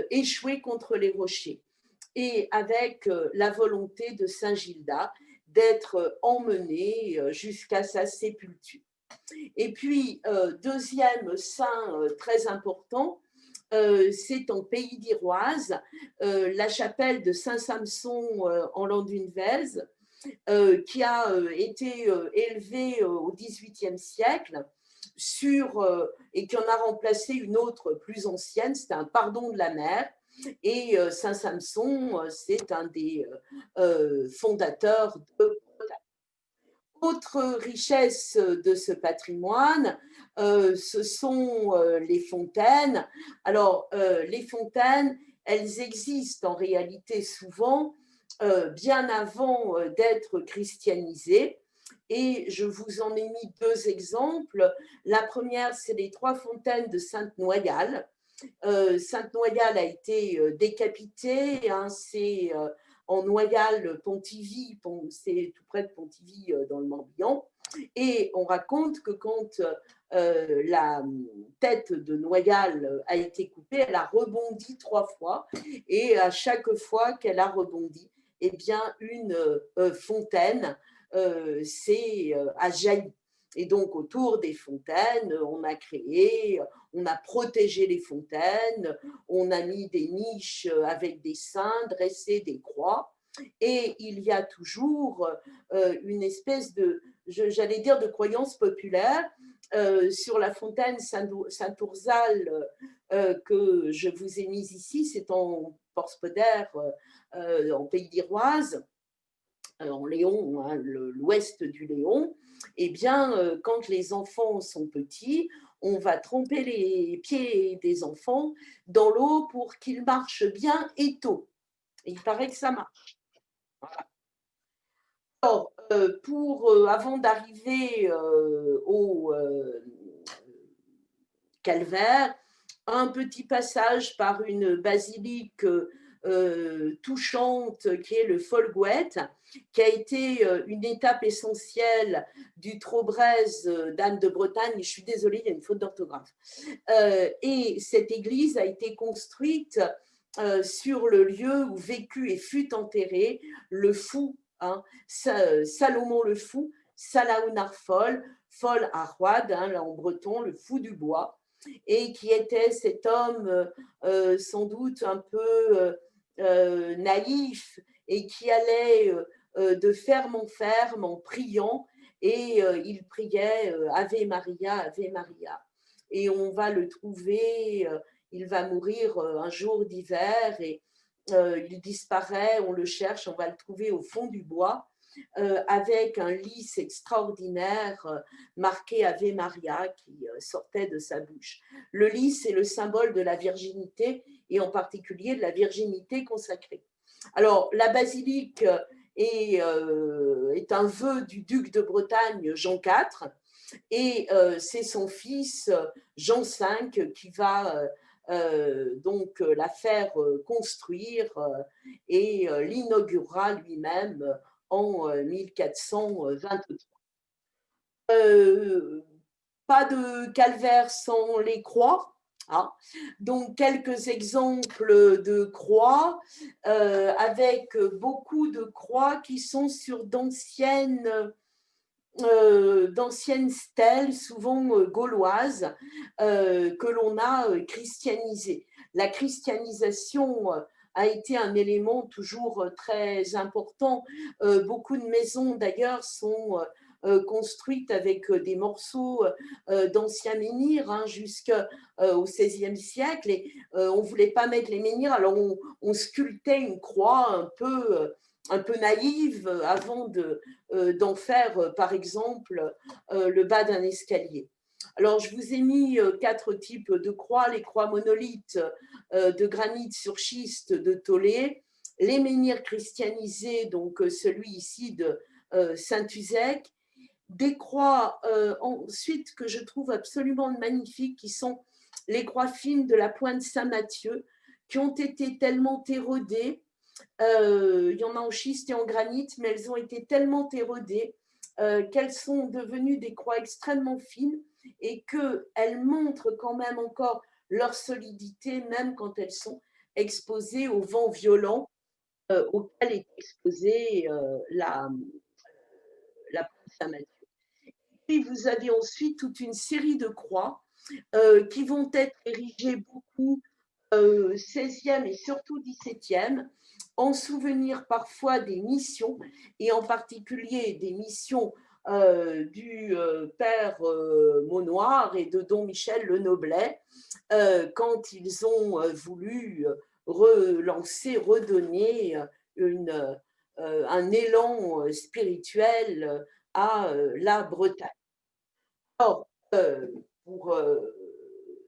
échouée contre les rochers, et avec la volonté de Saint Gildas d'être emmené jusqu'à sa sépulture. Et puis, deuxième saint très important, c'est en Pays d'Iroise, la chapelle de Saint-Samson en Landunvez, qui a été élevée au XVIIIe siècle et qui en a remplacé une autre plus ancienne, c'était un pardon de la mer. Et Saint-Samson, c'est un des fondateurs de Autre richesse de ce patrimoine, ce sont les fontaines. Alors, les fontaines, elles existent en réalité souvent bien avant d'être christianisées. Et je vous en ai mis deux exemples. La première, c'est les trois fontaines de Sainte-Noyale. Sainte-Noyale a été décapitée, hein, c'est en Noyal-Pontivy, c'est tout près de Pontivy dans le Morbihan. Et on raconte que quand la tête de Noyal a été coupée, elle a rebondi 3 fois. Et à chaque fois qu'elle a rebondi, eh bien, une fontaine a jailli. Et donc, autour des fontaines, on a protégé les fontaines, on a mis des niches avec des saints, dressé des croix. Et il y a toujours une espèce de, j'allais dire, de croyance populaire sur la fontaine Saint-Oursal que je vous ai mise ici. C'est en Porspoder, en Pays d'Iroise, en Léon, hein, l'ouest du Léon. Eh bien, quand les enfants sont petits, on va tremper les pieds des enfants dans l'eau pour qu'ils marchent bien et tôt. Et il paraît que ça marche. Voilà. Alors, avant d'arriver au calvaire, un petit passage par une basilique touchante qui est le Folgouette, qui a été une étape essentielle du Trobrez d'Anne de Bretagne. Je suis désolée, il y a une faute d'orthographe. Et cette église a été construite sur le lieu où vécut et fut enterré le fou, hein, Salomon le fou, Salaounar Fol, Fol Arwad, hein, là en breton, le fou du bois, et qui était cet homme sans doute un peu naïf et qui allait de ferme en ferme en priant, et il priait Ave Maria, Ave Maria. Et on va le trouver, il va mourir un jour d'hiver et il disparaît, on le cherche, on va le trouver au fond du bois. Avec un lys extraordinaire marqué Ave Maria qui sortait de sa bouche. Le lys est le symbole de la virginité et en particulier de la virginité consacrée. Alors, la basilique est un vœu du duc de Bretagne Jean IV et c'est son fils Jean V qui va donc la faire construire et l'inaugurera lui-même en 1423. Pas de calvaire sans les croix. Hein. Donc, quelques exemples de croix, avec beaucoup de croix qui sont sur d'anciennes stèles, souvent gauloises, que l'on a christianisées. La christianisation a été un élément toujours très important. Beaucoup de maisons, d'ailleurs, sont construites avec des morceaux d'anciens menhirs hein, jusqu'au XVIe siècle. Et on ne voulait pas mettre les menhirs, alors on sculptait une croix un peu naïve avant d'en faire, par exemple, le bas d'un escalier. Alors, je vous ai mis 4 types de croix, les croix monolithes de granit sur schiste de Tollet, les menhirs christianisés, donc celui ici de Saint-Uzec, des croix ensuite que je trouve absolument magnifiques, qui sont les croix fines de la pointe Saint-Mathieu, qui ont été tellement érodées. Il y en a en schiste et en granit, mais elles ont été tellement érodées qu'elles sont devenues des croix extrêmement fines et qu'elles montrent quand même encore leur solidité, même quand elles sont exposées au vent violent auquel est exposée la pointe Saint-Mathieu. Puis vous avez ensuite toute une série de croix qui vont être érigées beaucoup 16e et surtout 17e, en souvenir parfois des missions, et en particulier des missions du père Maunoir et de Don Michel Le Noblet, quand ils ont voulu redonner un élan spirituel à la Bretagne. Or, pour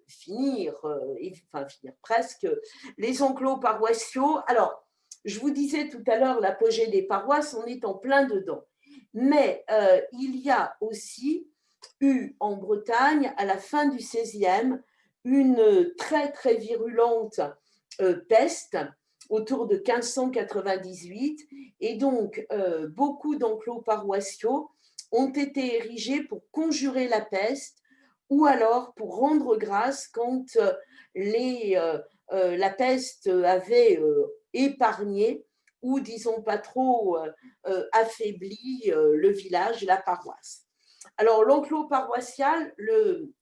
finir, enfin finir presque, les enclos paroissiaux. Alors, je vous disais tout à l'heure, l'apogée des paroisses, on est en plein dedans. Mais il y a aussi eu en Bretagne, à la fin du XVIe, une très très virulente peste autour de 1598. Et donc, beaucoup d'enclos paroissiaux ont été érigés pour conjurer la peste ou alors pour rendre grâce quand la peste avait épargné ou, disons pas trop, affaibli le village, la paroisse. Alors, l'enclos paroissial, le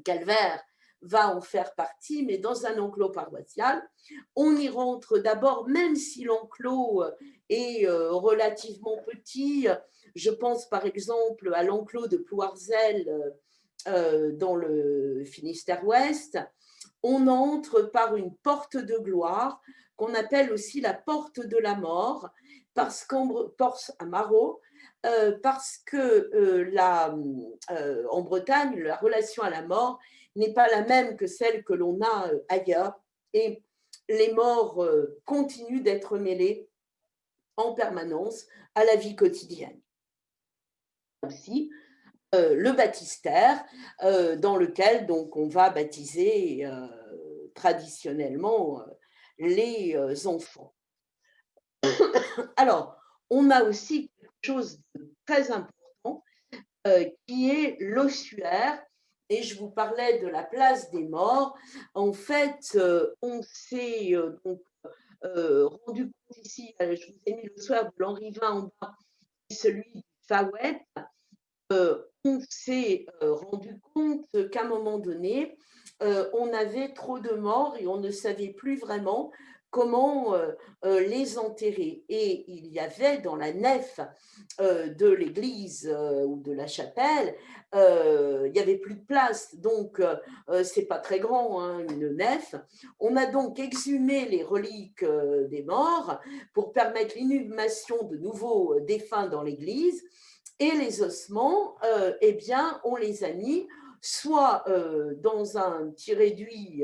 calvaire va en faire partie, mais dans un enclos paroissial, on y rentre d'abord, même si l'enclos est relativement petit. Je pense par exemple à l'enclos de Plouarzel dans le Finistère ouest. On entre par une porte de gloire qu'on appelle aussi la porte de la mort, parce qu'en Porce à Marot, parce que en Bretagne, la relation à la mort n'est pas la même que celle que l'on a ailleurs, et les morts continuent d'être mêlés en permanence à la vie quotidienne. Aussi, le baptistère, dans lequel donc on va baptiser traditionnellement les enfants. Alors, on a aussi quelque chose de très important qui est l'ossuaire. Et je vous parlais de la place des morts. En fait, on s'est donc rendu compte ici, je vous ai mis l'ossuaire de Lanrivain en bas, et celui du Faouet. On s'est rendu compte qu'à un moment donné, on avait trop de morts et on ne savait plus vraiment comment les enterrer. Et il y avait dans la nef de l'église ou de la chapelle, il n'y avait plus de place. Donc, c'est pas très grand, hein, une nef. On a donc exhumé les reliques des morts pour permettre l'inhumation de nouveaux défunts dans l'église. Et les ossements, eh bien, on les a mis soit dans un petit réduit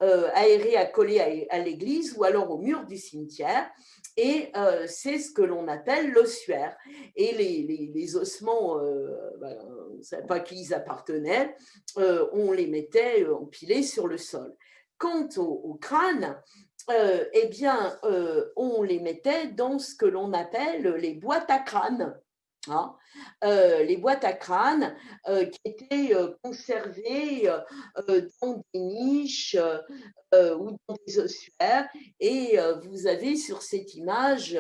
aéré accolé à l'église, ou alors au mur du cimetière. Et c'est ce que l'on appelle l'ossuaire. Et les ossements, on ne savait pas qui ils appartenaient, on les mettait empilés sur le sol. Quant au crâne, eh bien, on les mettait dans ce que l'on appelle les boîtes à crâne. Hein, les boîtes à crâne qui étaient conservées dans des niches ou dans des ossuaires. Et vous avez sur cette image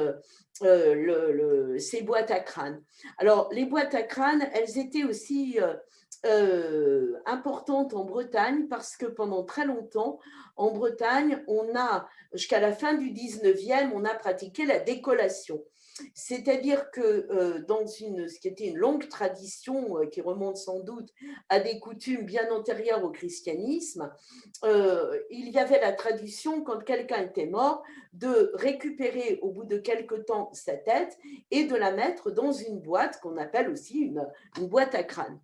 ces boîtes à crâne. Alors, les boîtes à crâne, elles étaient aussi importantes en Bretagne parce que pendant très longtemps, en Bretagne, on a, jusqu'à la fin du 19e, on a pratiqué la décollation. C'est-à-dire que dans ce qui était une longue tradition qui remonte sans doute à des coutumes bien antérieures au christianisme, il y avait la tradition, quand quelqu'un était mort, de récupérer au bout de quelque temps sa tête et de la mettre dans une boîte qu'on appelle aussi une boîte à crâne.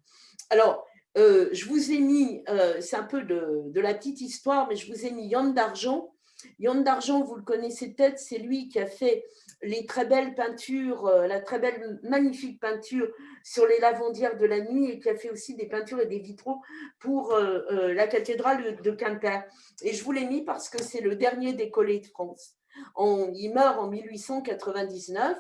Alors, je vous ai mis, c'est un peu de la petite histoire, mais je vous ai mis Yann d'Argent. Yann d'Argent, vous le connaissez peut-être, c'est lui qui a fait les très belles peintures, la très belle, magnifique peinture sur les lavandières de la nuit, et qui a fait aussi des peintures et des vitraux pour la cathédrale de Quimper. Et je vous l'ai mis parce que c'est le dernier décollé de France. Il meurt en 1899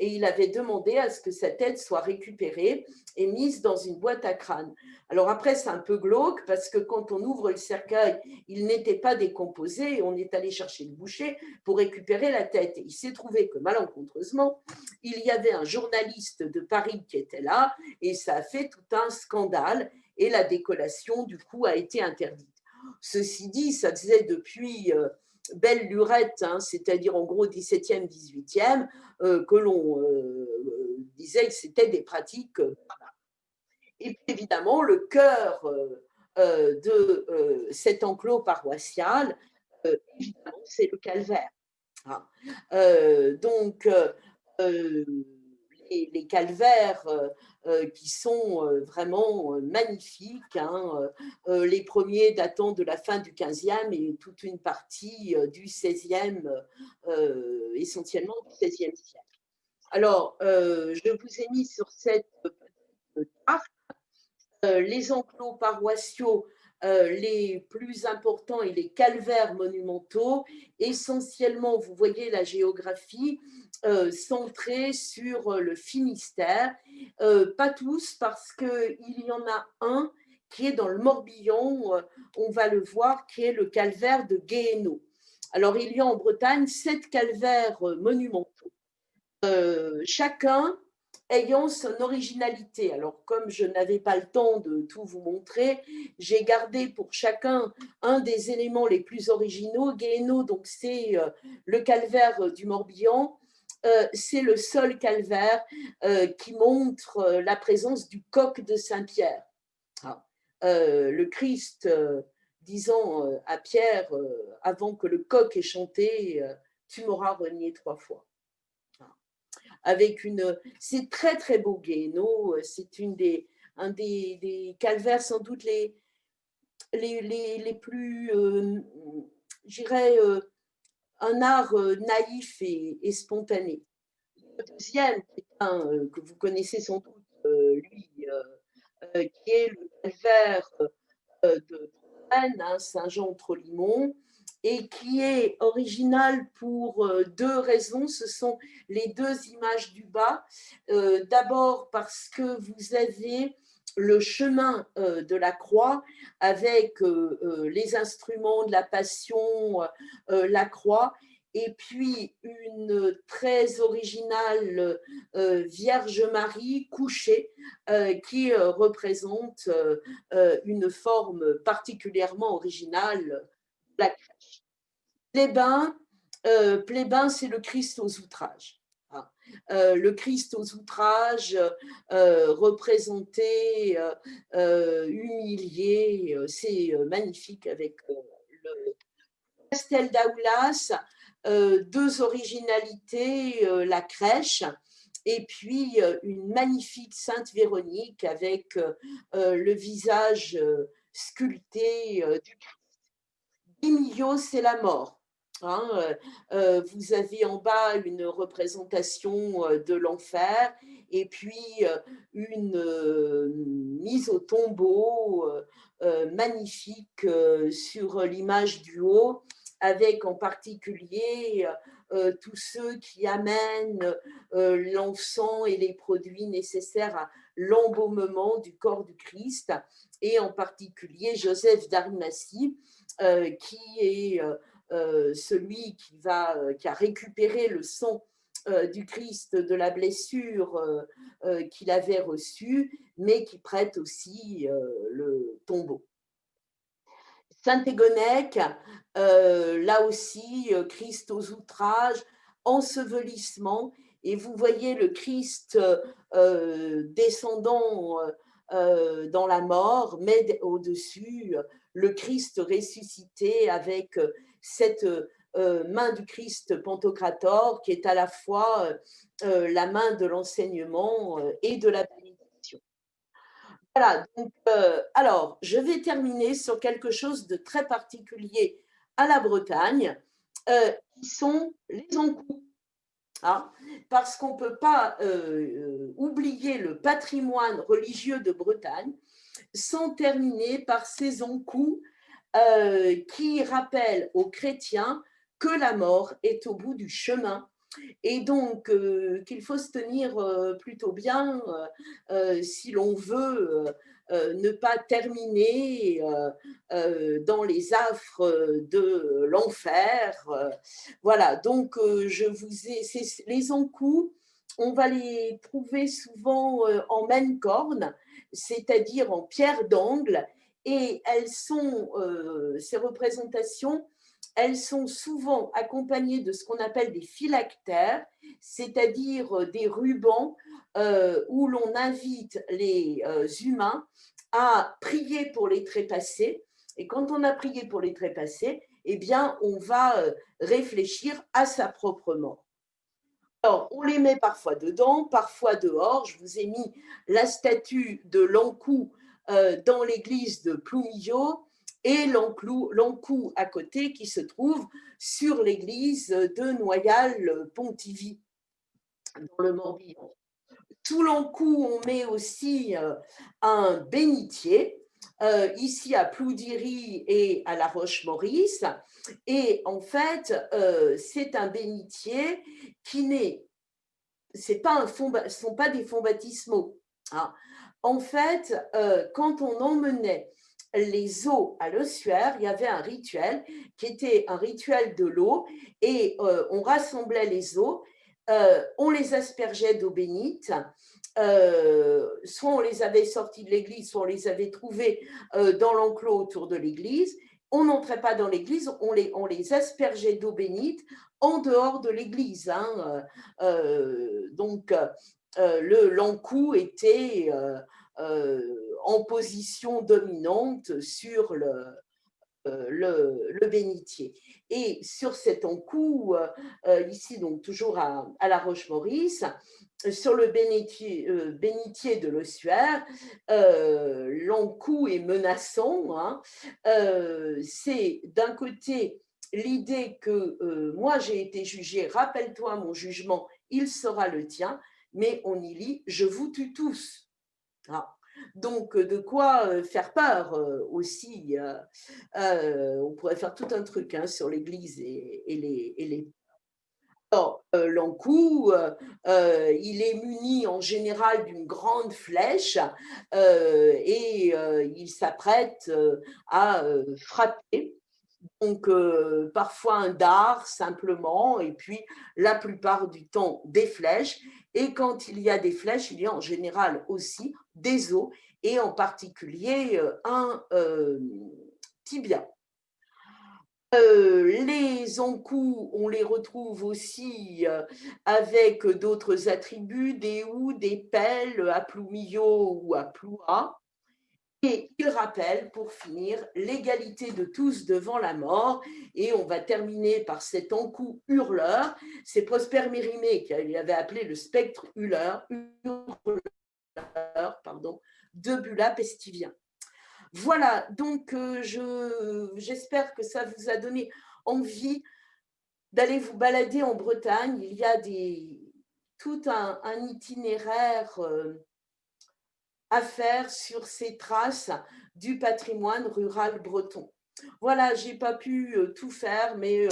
et il avait demandé à ce que sa tête soit récupérée et mise dans une boîte à crâne. Alors après, c'est un peu glauque parce que quand on ouvre le cercueil, il n'était pas décomposé et on est allé chercher le boucher pour récupérer la tête. Et il s'est trouvé que malencontreusement, il y avait un journaliste de Paris qui était là et ça a fait tout un scandale et la décollation, du coup, a été interdite. Ceci dit, ça faisait depuis belle lurette, hein, c'est-à-dire en gros 17e, 18e, que l'on disait que c'était des pratiques. Et puis évidemment, le cœur de cet enclos paroissial, évidemment, c'est le calvaire. Hein. Donc, les calvaires qui sont vraiment magnifiques, hein. Les premiers datant de la fin du XVe et toute une partie du XVIe, essentiellement du XVIe siècle. Alors, je vous ai mis sur cette carte les enclos paroissiaux les plus importants et les calvaires monumentaux. Essentiellement, vous voyez la géographie centrée sur le Finistère. Pas tous, parce qu'il y en a un qui est dans le Morbihan, on va le voir, qui est le calvaire de Guéhéno. Alors, il y a en Bretagne 7 calvaires monumentaux, chacun ayant son originalité. Alors, comme je n'avais pas le temps de tout vous montrer, j'ai gardé pour chacun un des éléments les plus originaux. Guéhéno, donc c'est le calvaire du Morbihan. C'est le seul calvaire qui montre la présence du coq de Saint-Pierre. Ah. Le Christ disant à Pierre, avant que le coq ait chanté, tu m'auras renié 3 fois. Avec une, c'est très très beau Guéhéno, c'est un des calvaires sans doute les plus, j'irais, un art naïf et spontané. Le deuxième, c'est un que vous connaissez sans doute, lui, qui est le calvaire de Trondheim, hein, Saint-Jean-Trolimont, et qui est original pour deux raisons. Ce sont les deux images du bas. D'abord parce que vous avez le chemin de la croix avec les instruments de la Passion, la croix, et puis une très originale Vierge Marie couchée qui représente une forme particulièrement originale de la crèche. Plébin, c'est le Christ aux outrages. Hein. Le Christ aux outrages, représenté, humilié, c'est magnifique avec le Castel d'Aulas, deux originalités, la crèche et puis une magnifique Sainte Véronique avec le visage sculpté du Christ. Dimilio, c'est la mort. Hein, vous avez en bas une représentation de l'enfer et puis une mise au tombeau magnifique sur l'image du haut, avec en particulier tous ceux qui amènent l'encens et les produits nécessaires à l'embaumement du corps du Christ, et en particulier Joseph d'Arimathie, qui est celui qui a récupéré le sang du Christ de la blessure qu'il avait reçue, mais qui prête aussi le tombeau. Saint-Égonec, là aussi, Christ aux outrages, ensevelissement, et vous voyez le Christ descendant dans la mort, mais au-dessus, le Christ ressuscité avec cette main du Christ Pantocrator qui est à la fois la main de l'enseignement et de la bénédiction. Voilà, donc, alors, je vais terminer sur quelque chose de très particulier à la Bretagne, qui sont les encous. Hein, parce qu'on ne peut pas oublier le patrimoine religieux de Bretagne sans terminer par ces encous qui rappellent aux chrétiens que la mort est au bout du chemin et donc qu'il faut se tenir plutôt bien si l'on veut ne pas terminer dans les affres de l'enfer. Voilà, donc les encous, on va les trouver souvent en corne, c'est-à-dire en pierre d'angle, et ces représentations, elles sont souvent accompagnées de ce qu'on appelle des phylactères, c'est-à-dire des rubans où l'on invite les humains à prier pour les trépassés. Et quand on a prié pour les trépassés, eh bien, on va réfléchir à sa propre mort. Alors, on les met parfois dedans, parfois dehors. Je vous ai mis la statue de l'Ankou dans l'église de Ploumillot et l'Ankou à côté qui se trouve sur l'église de Noyal-Pontivy dans le Morbihan. Sous l'Ankou, on met aussi un bénitier, ici à Ploudiry et à La Roche-Maurice. Et en fait, c'est un bénitier qui n'est, c'est pas un fond, ce sont pas des fonds baptismaux, hein. En fait, quand on emmenait les eaux à l'ossuaire, il y avait un rituel qui était un rituel de l'eau et on rassemblait les eaux, on les aspergeait d'eau bénite, soit on les avait sortis de l'église, soit on les avait trouvés dans l'enclos autour de l'église. On n'entrait pas dans l'église, on les aspergeait d'eau bénite en dehors de l'église, hein. Donc, l'encou était en position dominante sur le bénitier. Et sur cet encou, ici, donc toujours à La Roche-Maurice, sur le bénitier de l'ossuaire, l'encou est menaçant, hein. C'est d'un côté l'idée que moi j'ai été jugé, rappelle-toi mon jugement, il sera le tien, mais on y lit je vous tue tous. Ah. Donc, de quoi faire peur aussi. On pourrait faire tout un truc hein, sur l'Église et les... Alors, l'encou, il est muni en général d'une grande flèche et il s'apprête à frapper. Donc, parfois un dard simplement, et puis la plupart du temps des flèches. Et quand il y a des flèches, il y a en général aussi des os, et en particulier un tibia. Les encous, on les retrouve aussi avec d'autres attributs, des houes, des pelles à Ploumillot ou à Ploua. Et il rappelle, pour finir, l'égalité de tous devant la mort. Et on va terminer par cet encou hurleur. C'est Prosper Mérimée qui avait appelé le spectre hurleur, pardon, de Bulla pestivien. Voilà, donc j'espère que ça vous a donné envie d'aller vous balader en Bretagne. Il y a tout un itinéraire à faire sur ces traces du patrimoine rural breton. Voilà, j'ai pas pu tout faire, mais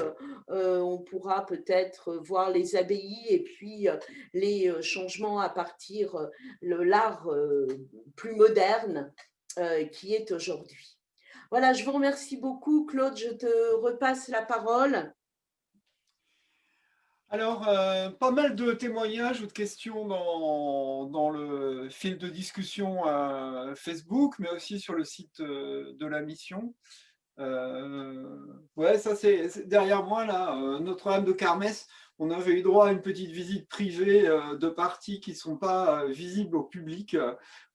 on pourra peut-être voir les abbayes et puis les changements à partir de l'art plus moderne qui est aujourd'hui. Voilà, je vous remercie beaucoup. Claude, je te repasse la parole. Alors, pas mal de témoignages ou de questions dans le fil de discussion Facebook, mais aussi sur le site de la mission. Ouais, ça c'est derrière moi là, Notre-Dame de Carmès. On avait eu droit à une petite visite privée de parties qui ne sont pas visibles au public.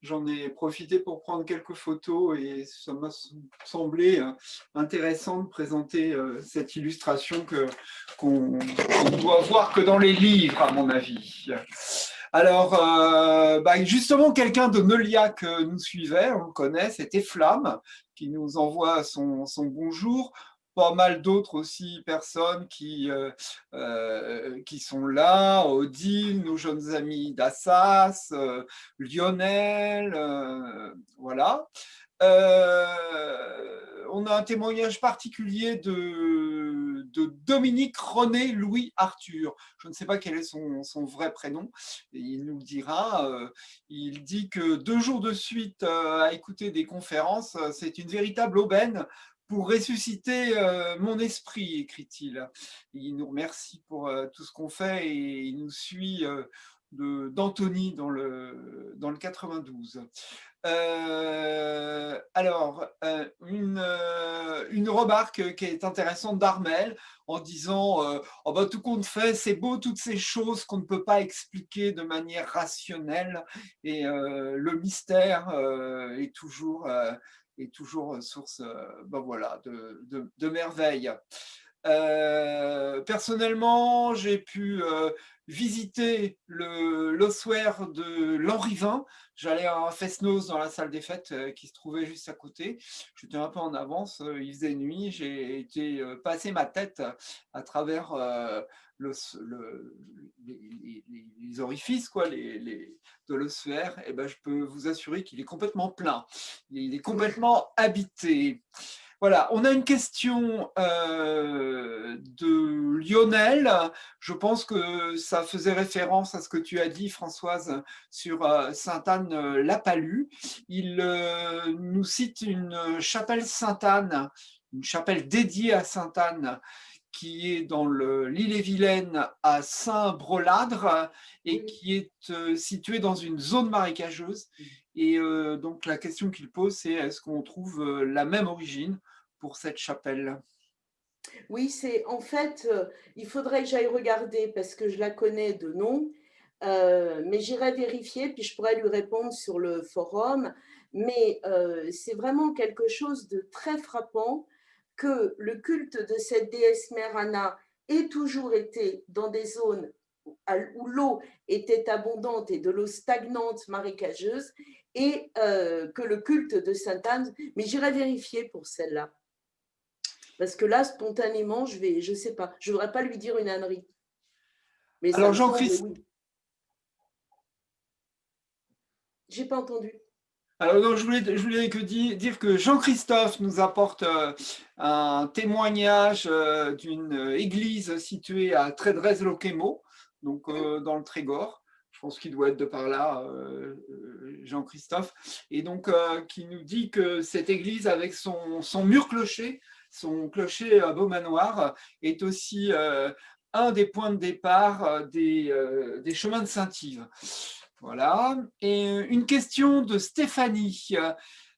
J'en ai profité pour prendre quelques photos et ça m'a semblé intéressant de présenter cette illustration qu'on doit voir que dans les livres, à mon avis. Alors, justement, quelqu'un de Neuliac nous suivait, on le connaît, c'était Flamme, qui nous envoie son bonjour. Pas mal d'autres aussi personnes qui sont là, Odile, nos jeunes amis d'Assas, Lionel, voilà. On a un témoignage particulier de Dominique René Louis Arthur. Je ne sais pas quel est son vrai prénom, et il nous le dira. Il dit que 2 jours de suite à écouter des conférences, c'est une véritable aubaine pour ressusciter mon esprit, écrit-il. Il nous remercie pour tout ce qu'on fait et il nous suit d'Antony dans le 92. Alors, une remarque qui est intéressante d'Armel en disant oh ben, tout compte fait, c'est beau toutes ces choses qu'on ne peut pas expliquer de manière rationnelle et le mystère est toujours source voilà, de merveilles. Personnellement, j'ai pu visiter l'ossuaire de l'Henri-20. J'allais à un fest-noz dans la salle des fêtes qui se trouvait juste à côté. J'étais un peu en avance, il faisait nuit, j'ai été passer ma tête à travers les orifices quoi, de l'ossuaire. Et ben, je peux vous assurer qu'il est complètement plein. Il est complètement habité. Voilà, on a une question de Lionel. Je pense que ça faisait référence à ce que tu as dit, Françoise, sur Sainte-Anne-la-Palud. Il nous cite une chapelle Sainte-Anne, une chapelle dédiée à Sainte-Anne, qui est dans l'île-et-Vilaine à Saint-Broladre et qui est située dans une zone marécageuse. Et donc la question qu'il pose, c'est est-ce qu'on trouve la même origine pour cette chapelle? Oui, c'est en fait, il faudrait que j'aille regarder parce que je la connais de nom, mais j'irai vérifier, puis je pourrais lui répondre sur le forum. Mais c'est vraiment quelque chose de très frappant que le culte de cette déesse mère Anna ait toujours été dans des zones où l'eau était abondante et de l'eau stagnante marécageuse, et que le culte de Sainte Anne, mais j'irai vérifier pour celle-là. Parce que là, spontanément, je sais pas, je voudrais pas lui dire une ânerie. Mais ça Alors me semble, Jean-Christ, oui. J'ai pas entendu. alors non, je voulais dire que Jean-Christophe nous apporte un témoignage d'une église située à Trédrez-Loquemo, donc dans le Trégor. Je pense qu'il doit être de par là, Jean-Christophe. Et donc, qui nous dit que cette église, avec son mur-clocher, son clocher à beau manoir, est aussi un des points de départ des chemins de Saint-Yves. Voilà. Et une question de Stéphanie.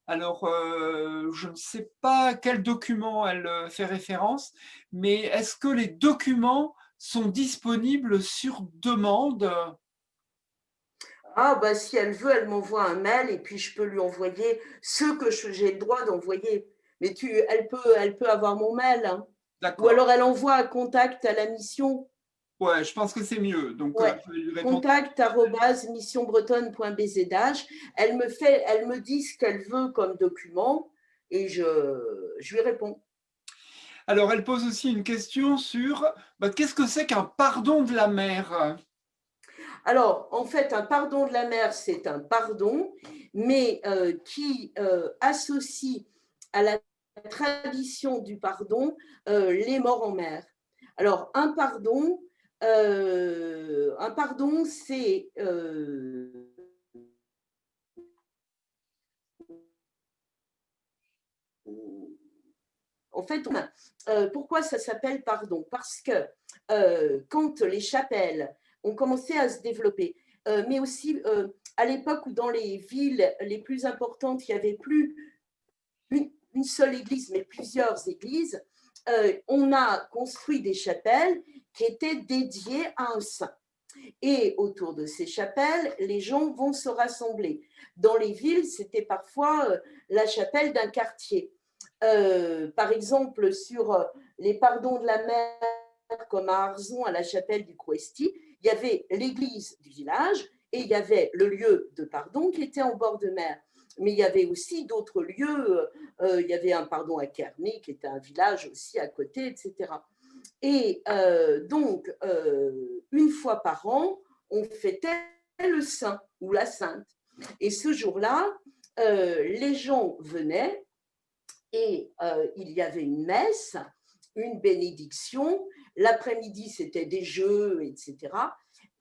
Alors, je ne sais pas à quel document elle fait référence, mais est-ce que les documents sont disponibles sur demande? Ah, bah, si elle veut, elle m'envoie un mail et puis je peux lui envoyer ceux que j'ai le droit d'envoyer. Mais elle peut avoir mon mail, hein. Ou D'accord. alors elle envoie un contact à la mission. Ouais, je pense que c'est mieux. Donc, Ouais. je vais lui répondre. contact@missionbretonne.bzh. Elle me dit ce qu'elle veut comme document et je lui réponds. Alors, elle pose aussi une question sur qu'est-ce que c'est qu'un pardon de la mer? Alors, en fait, un pardon de la mer, c'est un pardon, mais qui associe à la tradition du pardon les morts en mer. Alors, un pardon, c'est en fait, pourquoi ça s'appelle pardon? Parce que quand les chapelles ont commencé à se développer, mais aussi à l'époque où dans les villes les plus importantes, il n'y avait plus une seule église, mais plusieurs églises, on a construit des chapelles qui étaient dédiées à un saint. Et autour de ces chapelles, les gens vont se rassembler. Dans les villes, c'était parfois la chapelle d'un quartier. Par exemple, sur les pardons de la mer, comme à Arzon, à la chapelle du Crouesti, il y avait l'église du village et il y avait le lieu de pardon qui était en bord de mer. Mais il y avait aussi d'autres lieux. Il y avait un pardon à Kerney, qui était un village aussi à côté, etc. Et donc, une fois par an, on fêtait le saint ou la sainte. Et ce jour-là, les gens venaient et il y avait une messe, une bénédiction. L'après-midi, c'était des jeux, etc.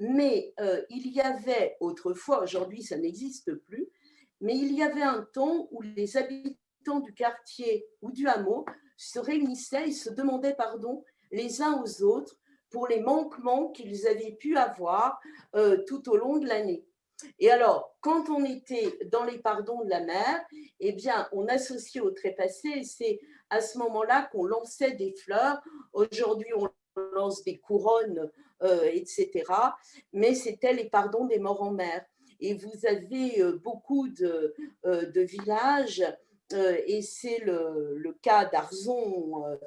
Mais il y avait autrefois, aujourd'hui ça n'existe plus, mais il y avait un temps où les habitants du quartier ou du hameau se réunissaient et se demandaient pardon les uns aux autres pour les manquements qu'ils avaient pu avoir tout au long de l'année. Et alors, quand on était dans les pardons de la mer, eh bien, on associait au trépassé, et c'est à ce moment-là qu'on lançait des fleurs. Aujourd'hui, on lance des couronnes, etc. Mais c'était les pardons des morts en mer. Et vous avez beaucoup de villages et c'est le cas d'Arzon,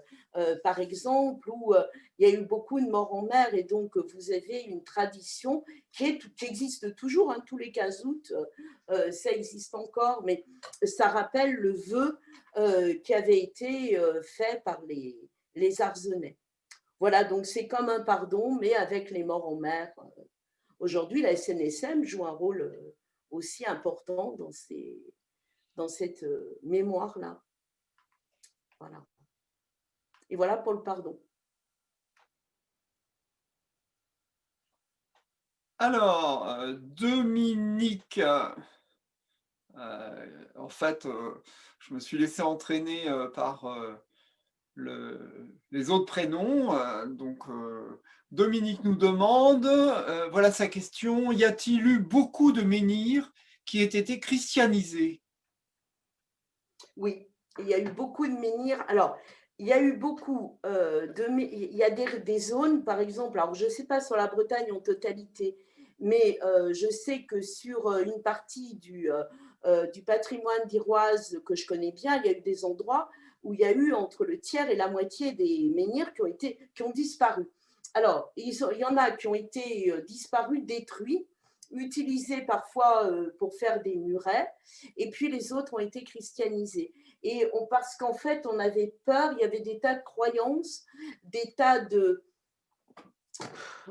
par exemple, où il y a eu beaucoup de morts en mer, et donc vous avez une tradition qui existe toujours, hein, tous les 15 août, ça existe encore, mais ça rappelle le vœu qui avait été fait par les Arzonnais. Voilà, donc c'est comme un pardon, mais avec les morts en mer. Aujourd'hui, la SNSM joue un rôle aussi important dans cette mémoire-là. Voilà. Et voilà pour le pardon. Alors, Dominique, en fait, je me suis laissé entraîner par les autres prénoms. Donc, Dominique nous demande, voilà sa question, y a-t-il eu beaucoup de menhirs qui aient été christianisés? Oui, il y a eu beaucoup de menhirs. Alors, il y a eu beaucoup il y a des zones, par exemple, alors je ne sais pas sur la Bretagne en totalité, mais je sais que sur une partie du patrimoine d'Iroise que je connais bien, il y a eu des endroits où il y a eu entre le tiers et la moitié des menhirs qui ont disparu. Alors, il y en a qui ont été disparus, détruits, utilisés parfois pour faire des murets, et puis les autres ont été christianisés. Parce qu'en fait, on avait peur, il y avait des tas de croyances, des tas de,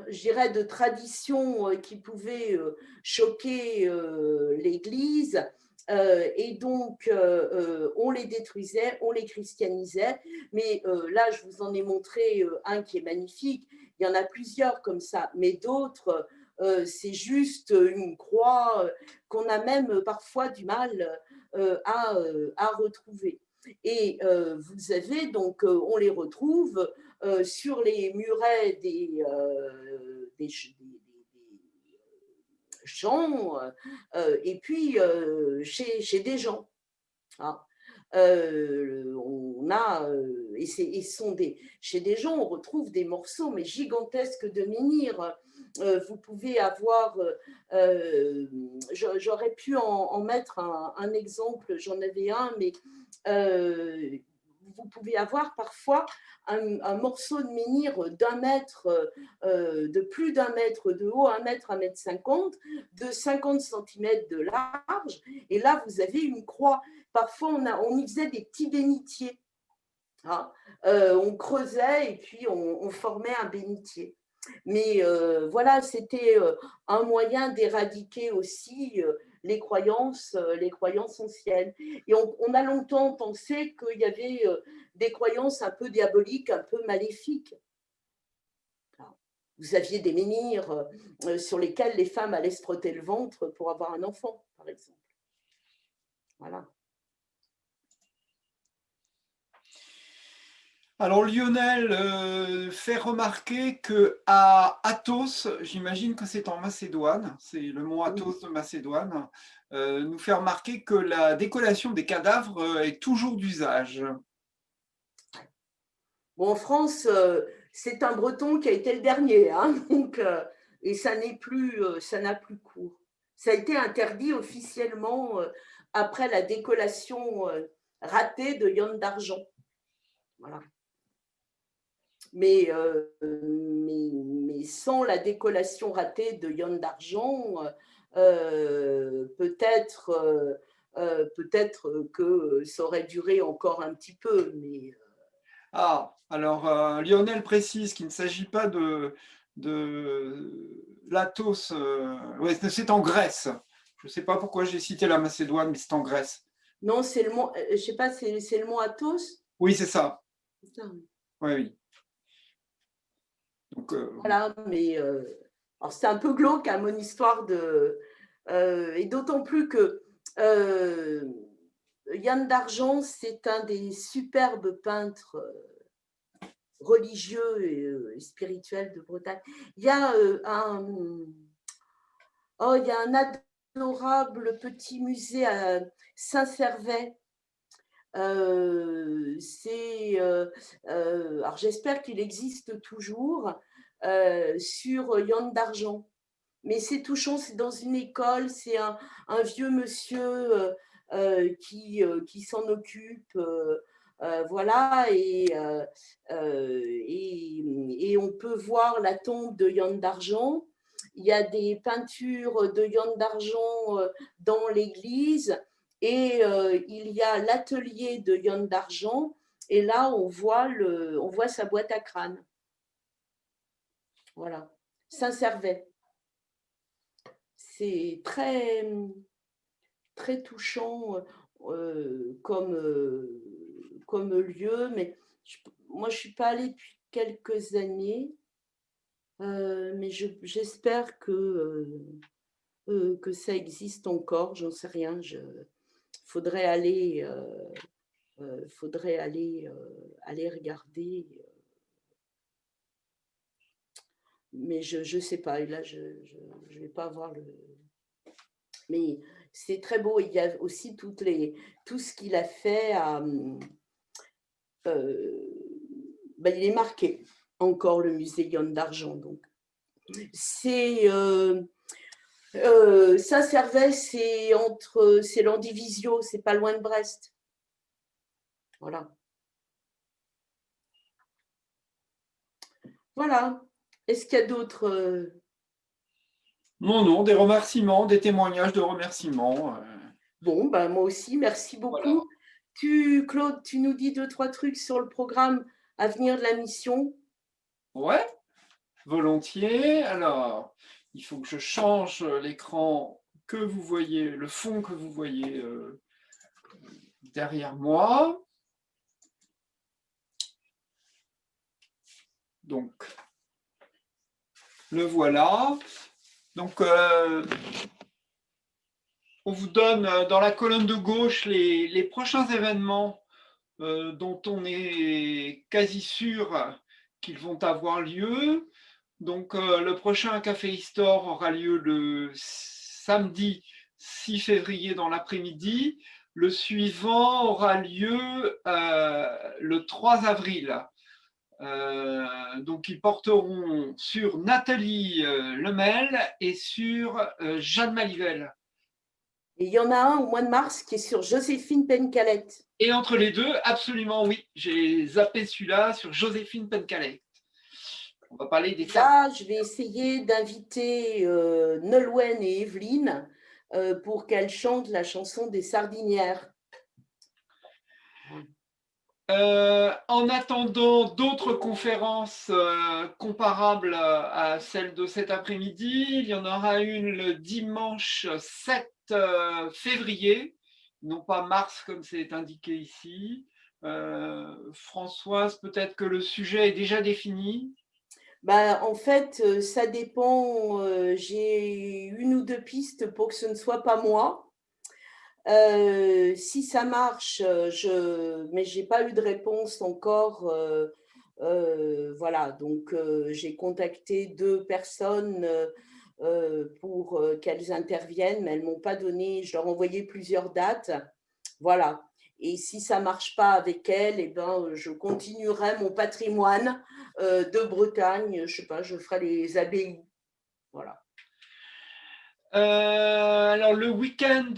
je dirais, de traditions qui pouvaient choquer l'Église. Et donc, on les détruisait, on les christianisait. Mais là, je vous en ai montré un qui est magnifique. Il y en a plusieurs comme ça, mais d'autres, c'est juste une croix qu'on a même parfois du mal à retrouver. Et vous avez donc, on les retrouve sur les murets des champs, et puis chez des gens. Hein. On a, et sont chez des gens, on retrouve des morceaux mais gigantesques de menhirs. Vous pouvez avoir, j'aurais pu en mettre un exemple, j'en avais un, mais vous pouvez avoir parfois un morceau de menhir de plus d'un mètre de haut, 1 mètre 50, de 50 centimètres de large, et là vous avez une croix. Parfois on y faisait des petits bénitiers. Hein. On creusait et puis on formait un bénitier. Mais voilà, c'était un moyen d'éradiquer aussi les croyances anciennes. Et on a longtemps pensé qu'il y avait des croyances un peu diaboliques, un peu maléfiques. Vous aviez des menhirs sur lesquels les femmes allaient se frotter le ventre pour avoir un enfant, par exemple. Voilà. Alors Lionel fait remarquer que à Athos, j'imagine que c'est en Macédoine, c'est le mont Athos de Macédoine, nous fait remarquer que la décollation des cadavres est toujours d'usage. Bon, en France, c'est un Breton qui a été le dernier, hein, donc, et ça n'a plus cours. Ça a été interdit officiellement après la décollation ratée de Yonne d'Argent. Voilà. Mais sans la décollation ratée de Yonne d'Argent, peut-être que ça aurait duré encore un petit peu, mais Ah, alors Lionel précise qu'il ne s'agit pas de l'Athos, ouais, c'est en Grèce. Je ne sais pas pourquoi j'ai cité la Macédoine, mais c'est en Grèce. non, c'est le mont, je sais pas, c'est le mont Athos. Oui, c'est ça. C'est ça, oui. Oui, oui. Donc, Voilà, mais alors c'est un peu glauque, hein, mon histoire et d'autant plus que Yann d'Argent, c'est un des superbes peintres religieux et spirituels de Bretagne. Il y a il y a un adorable petit musée à Saint-Servais. Alors j'espère qu'il existe toujours sur Yann d'Argent. Mais c'est touchant, c'est dans une école, c'est un vieux monsieur qui s'en occupe. Voilà, et on peut voir la tombe de Yann d'Argent. Il y a des peintures de Yann d'Argent dans l'église, et il y a l'atelier de Yann d'Argent, et là on voit sa boîte à crâne. Voilà, Saint-Servais. C'est très, très touchant comme lieu, mais moi je ne suis pas allée depuis quelques années, mais j'espère que ça existe encore, j'en sais rien. Faudrait aller, aller regarder, mais je ne sais pas, et là je ne vais pas avoir le... Mais c'est très beau. Il y a aussi tout ce qu'il a fait à... ben, il est marqué encore, le musée Yann d'Argent. Donc, c'est Saint-Servais, c'est l'Andivisio, c'est pas loin de Brest. Voilà. Voilà. Est-ce qu'il y a d'autres Non, des remerciements, des témoignages de remerciements. Bon, ben moi aussi, merci beaucoup. Voilà. Claude, tu nous dis 2-3 trucs sur le programme à venir de la mission? Ouais, volontiers. Alors, il faut que je change l'écran que vous voyez, le fond que vous voyez derrière moi. Donc, le voilà. Donc, on vous donne dans la colonne de gauche les prochains événements dont on est quasi sûr qu'ils vont avoir lieu. Donc, le prochain Café Histoire aura lieu le samedi 6 février dans l'après-midi. Le suivant aura lieu le 3 avril. Donc, ils porteront sur Nathalie Lemel et sur Jeanne Malivelle. Et il y en a un au mois de mars qui est sur Joséphine Pencalette. Et entre les deux, absolument oui, j'ai zappé celui-là sur Joséphine Pencalette. On va parler des Là, je vais essayer d'inviter Nolwenn et Evelyne pour qu'elles chantent la chanson des Sardinières. En attendant d'autres conférences comparables à celle de cet après-midi, il y en aura une le dimanche 7 février, non pas mars comme c'est indiqué ici. Françoise, peut-être que le sujet est déjà défini. Bah, en fait, ça dépend. J'ai une ou deux pistes pour que ce ne soit pas moi. Si ça marche, mais j'ai pas eu de réponse encore. Voilà, donc j'ai contacté 2 personnes pour qu'elles interviennent, mais elles m'ont pas donné. Je leur ai envoyé plusieurs dates. Voilà. Et si ça marche pas avec elles, eh ben, je continuerai mon patrimoine de Bretagne. Je sais pas, je ferai les abbayes. Voilà. Alors, le week-end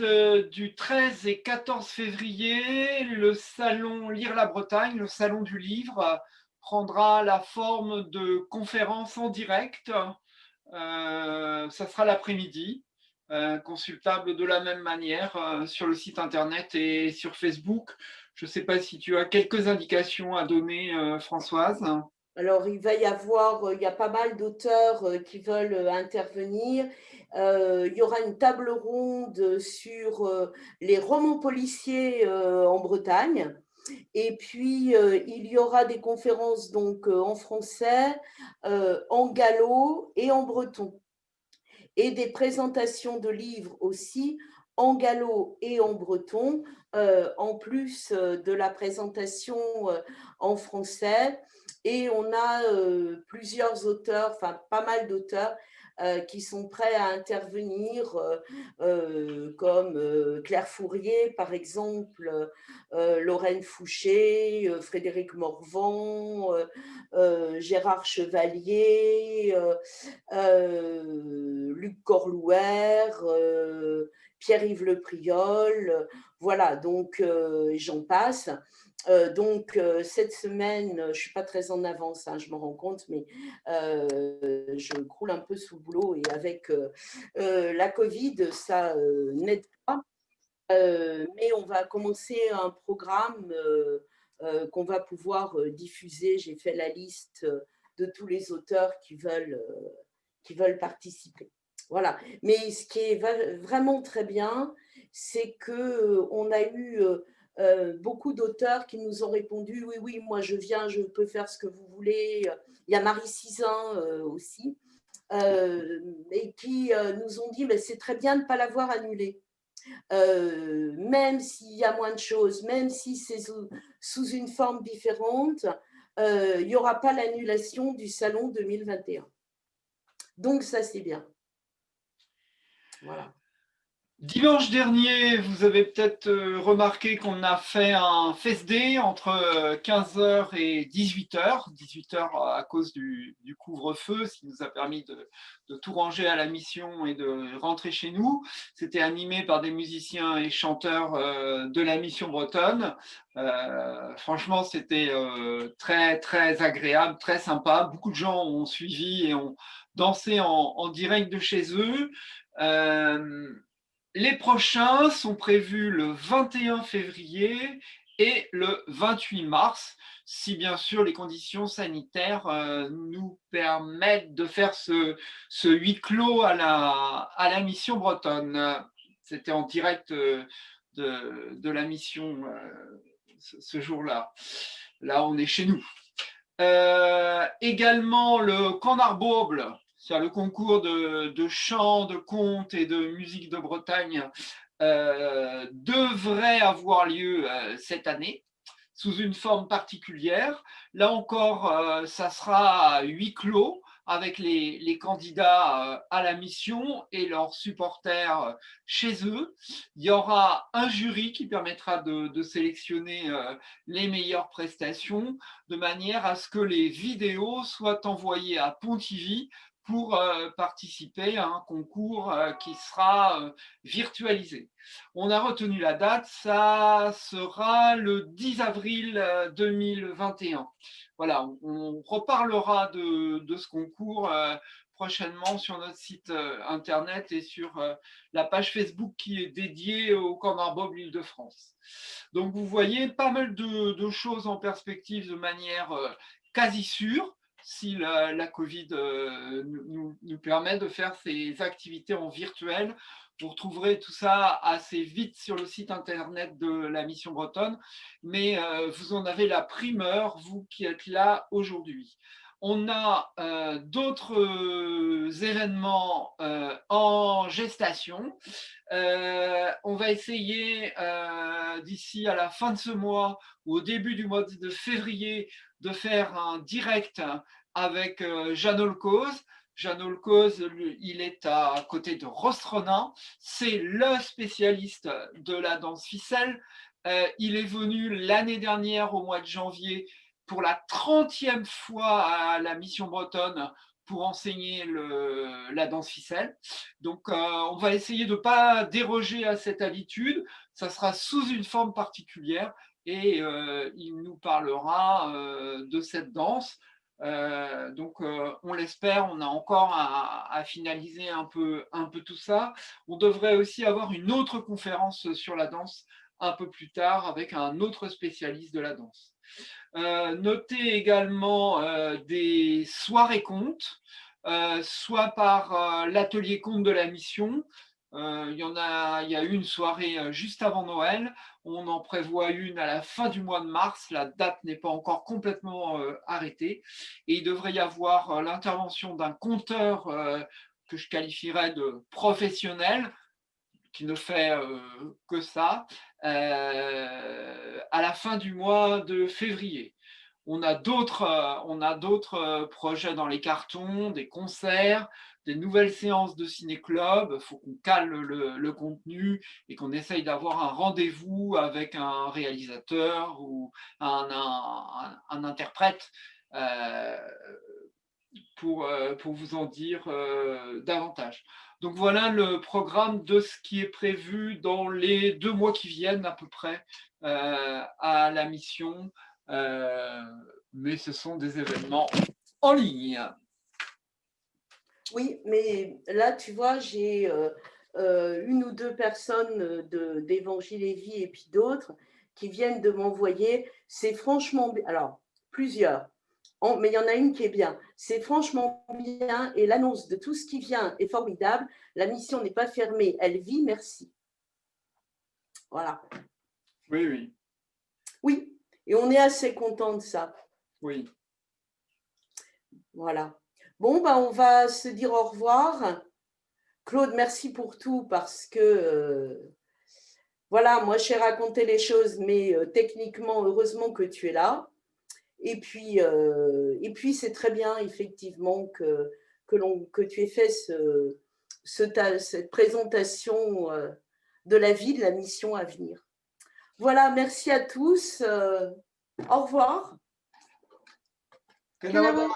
du 13 et 14 février, le salon Lire la Bretagne, le salon du livre, prendra la forme de conférences en direct. Ça sera l'après-midi, consultable de la même manière sur le site internet et sur Facebook. Je ne sais pas si tu as quelques indications à donner, Françoise. Alors, il y a pas mal d'auteurs qui veulent intervenir. Il y aura une table ronde sur les romans policiers en Bretagne. Et puis, il y aura des conférences donc en français, en gallo et en breton. Et des présentations de livres aussi en gallo et en breton, en plus de la présentation en français. Et on a plusieurs auteurs, enfin pas mal d'auteurs qui sont prêts à intervenir, comme Claire Fourier, par exemple, Lorraine Fouché, Frédéric Morvan, Gérard Chevalier, Luc Corlouer, Pierre-Yves Le Priol, voilà, donc j'en passe. Cette semaine, je ne suis pas très en avance, hein, je m'en rends compte, mais je croule un peu sous le boulot et avec la Covid, ça n'aide pas. Mais on va commencer un programme qu'on va pouvoir diffuser. J'ai fait la liste de tous les auteurs qui veulent participer. Voilà. Mais ce qui est vraiment très bien, c'est qu'on a eu beaucoup d'auteurs qui nous ont répondu: oui, oui, moi je viens, je peux faire ce que vous voulez. Il y a Marie Sizun aussi, et qui nous ont dit: mais c'est très bien de ne pas l'avoir annulé. Même s'il y a moins de choses, même si c'est sous une forme différente, il n'y aura pas l'annulation du salon 2021. Donc ça, c'est bien. Voilà. Dimanche dernier, vous avez peut-être remarqué qu'on a fait un Fest Day entre 15h et 18h. 18h à cause du couvre-feu, ce qui nous a permis de tout ranger à la mission et de rentrer chez nous. C'était animé par des musiciens et chanteurs de la mission bretonne. Franchement, c'était très, très agréable, très sympa. Beaucoup de gens ont suivi et ont dansé en direct de chez eux. Les prochains sont prévus le 21 février et le 28 mars, si bien sûr les conditions sanitaires nous permettent de faire ce huis clos à la mission bretonne. C'était en direct de la mission ce jour-là. Là, on est chez nous. Également le Canard-Bauble, c'est le concours de chant, de contes et de musique de Bretagne, devrait avoir lieu cette année sous une forme particulière. Là encore, ça sera à huis clos avec les candidats à la mission et leurs supporters chez eux. Il y aura un jury qui permettra de sélectionner les meilleures prestations de manière à ce que les vidéos soient envoyées à Pontivy pour participer à un concours qui sera virtualisé. On a retenu la date, ça sera le 10 avril 2021. Voilà, on reparlera de ce concours prochainement sur notre site internet et sur la page Facebook qui est dédiée au Canard-Bauble Île-de-France. Donc vous voyez pas mal de choses en perspective de manière quasi sûre, si la Covid nous permet de faire ces activités en virtuel. Vous retrouverez tout ça assez vite sur le site internet de la Mission Bretonne, mais vous en avez la primeur, vous qui êtes là aujourd'hui. On a d'autres événements en gestation. On va essayer d'ici à la fin de ce mois ou au début du mois de février de faire un direct avec Jeanne Olcoz. Jeanne Olcoz, il est à côté de Rostronin. C'est le spécialiste de la danse ficelle. Il est venu l'année dernière au mois de janvier pour la 30e fois à la Mission Bretonne pour enseigner la danse ficelle. Donc, on va essayer de ne pas déroger à cette habitude. Ça sera sous une forme particulière et il nous parlera de cette danse. On l'espère, on a encore à finaliser un peu tout ça. On devrait aussi avoir une autre conférence sur la danse un peu plus tard avec un autre spécialiste de la danse. Notez également des soirées contes, soit par l'atelier conte de la mission. Il y a eu une soirée juste avant Noël. On en prévoit une à la fin du mois de mars. La date n'est pas encore complètement arrêtée. Et il devrait y avoir l'intervention d'un conteur que je qualifierais de professionnel, qui ne fait que ça, à la fin du mois de février. On a d'autres projets dans les cartons, des concerts, des nouvelles séances de ciné-club. Il faut qu'on cale le contenu et qu'on essaye d'avoir un rendez-vous avec un réalisateur ou un interprète pour vous en dire davantage. Donc voilà le programme de ce qui est prévu dans les 2 mois qui viennent à peu près à la mission, mais ce sont des événements en ligne. Oui, mais là, tu vois, j'ai 1 ou 2 personnes d'Évangile et Vie et puis d'autres qui viennent de m'envoyer. C'est franchement, alors, plusieurs, mais il y en a une qui est bien. C'est franchement bien et l'annonce de tout ce qui vient est formidable. La mission n'est pas fermée, elle vit, merci. Voilà. Oui, oui. Oui, et on est assez content de ça. Oui. Voilà. Bon, ben, on va se dire au revoir. Claude, merci pour tout parce que, voilà, moi j'ai raconté les choses, mais techniquement, heureusement que tu es là. Et puis c'est très bien, effectivement, que tu aies fait cette présentation de la vie, de la mission à venir. Voilà, merci à tous. Au revoir. Kenawada.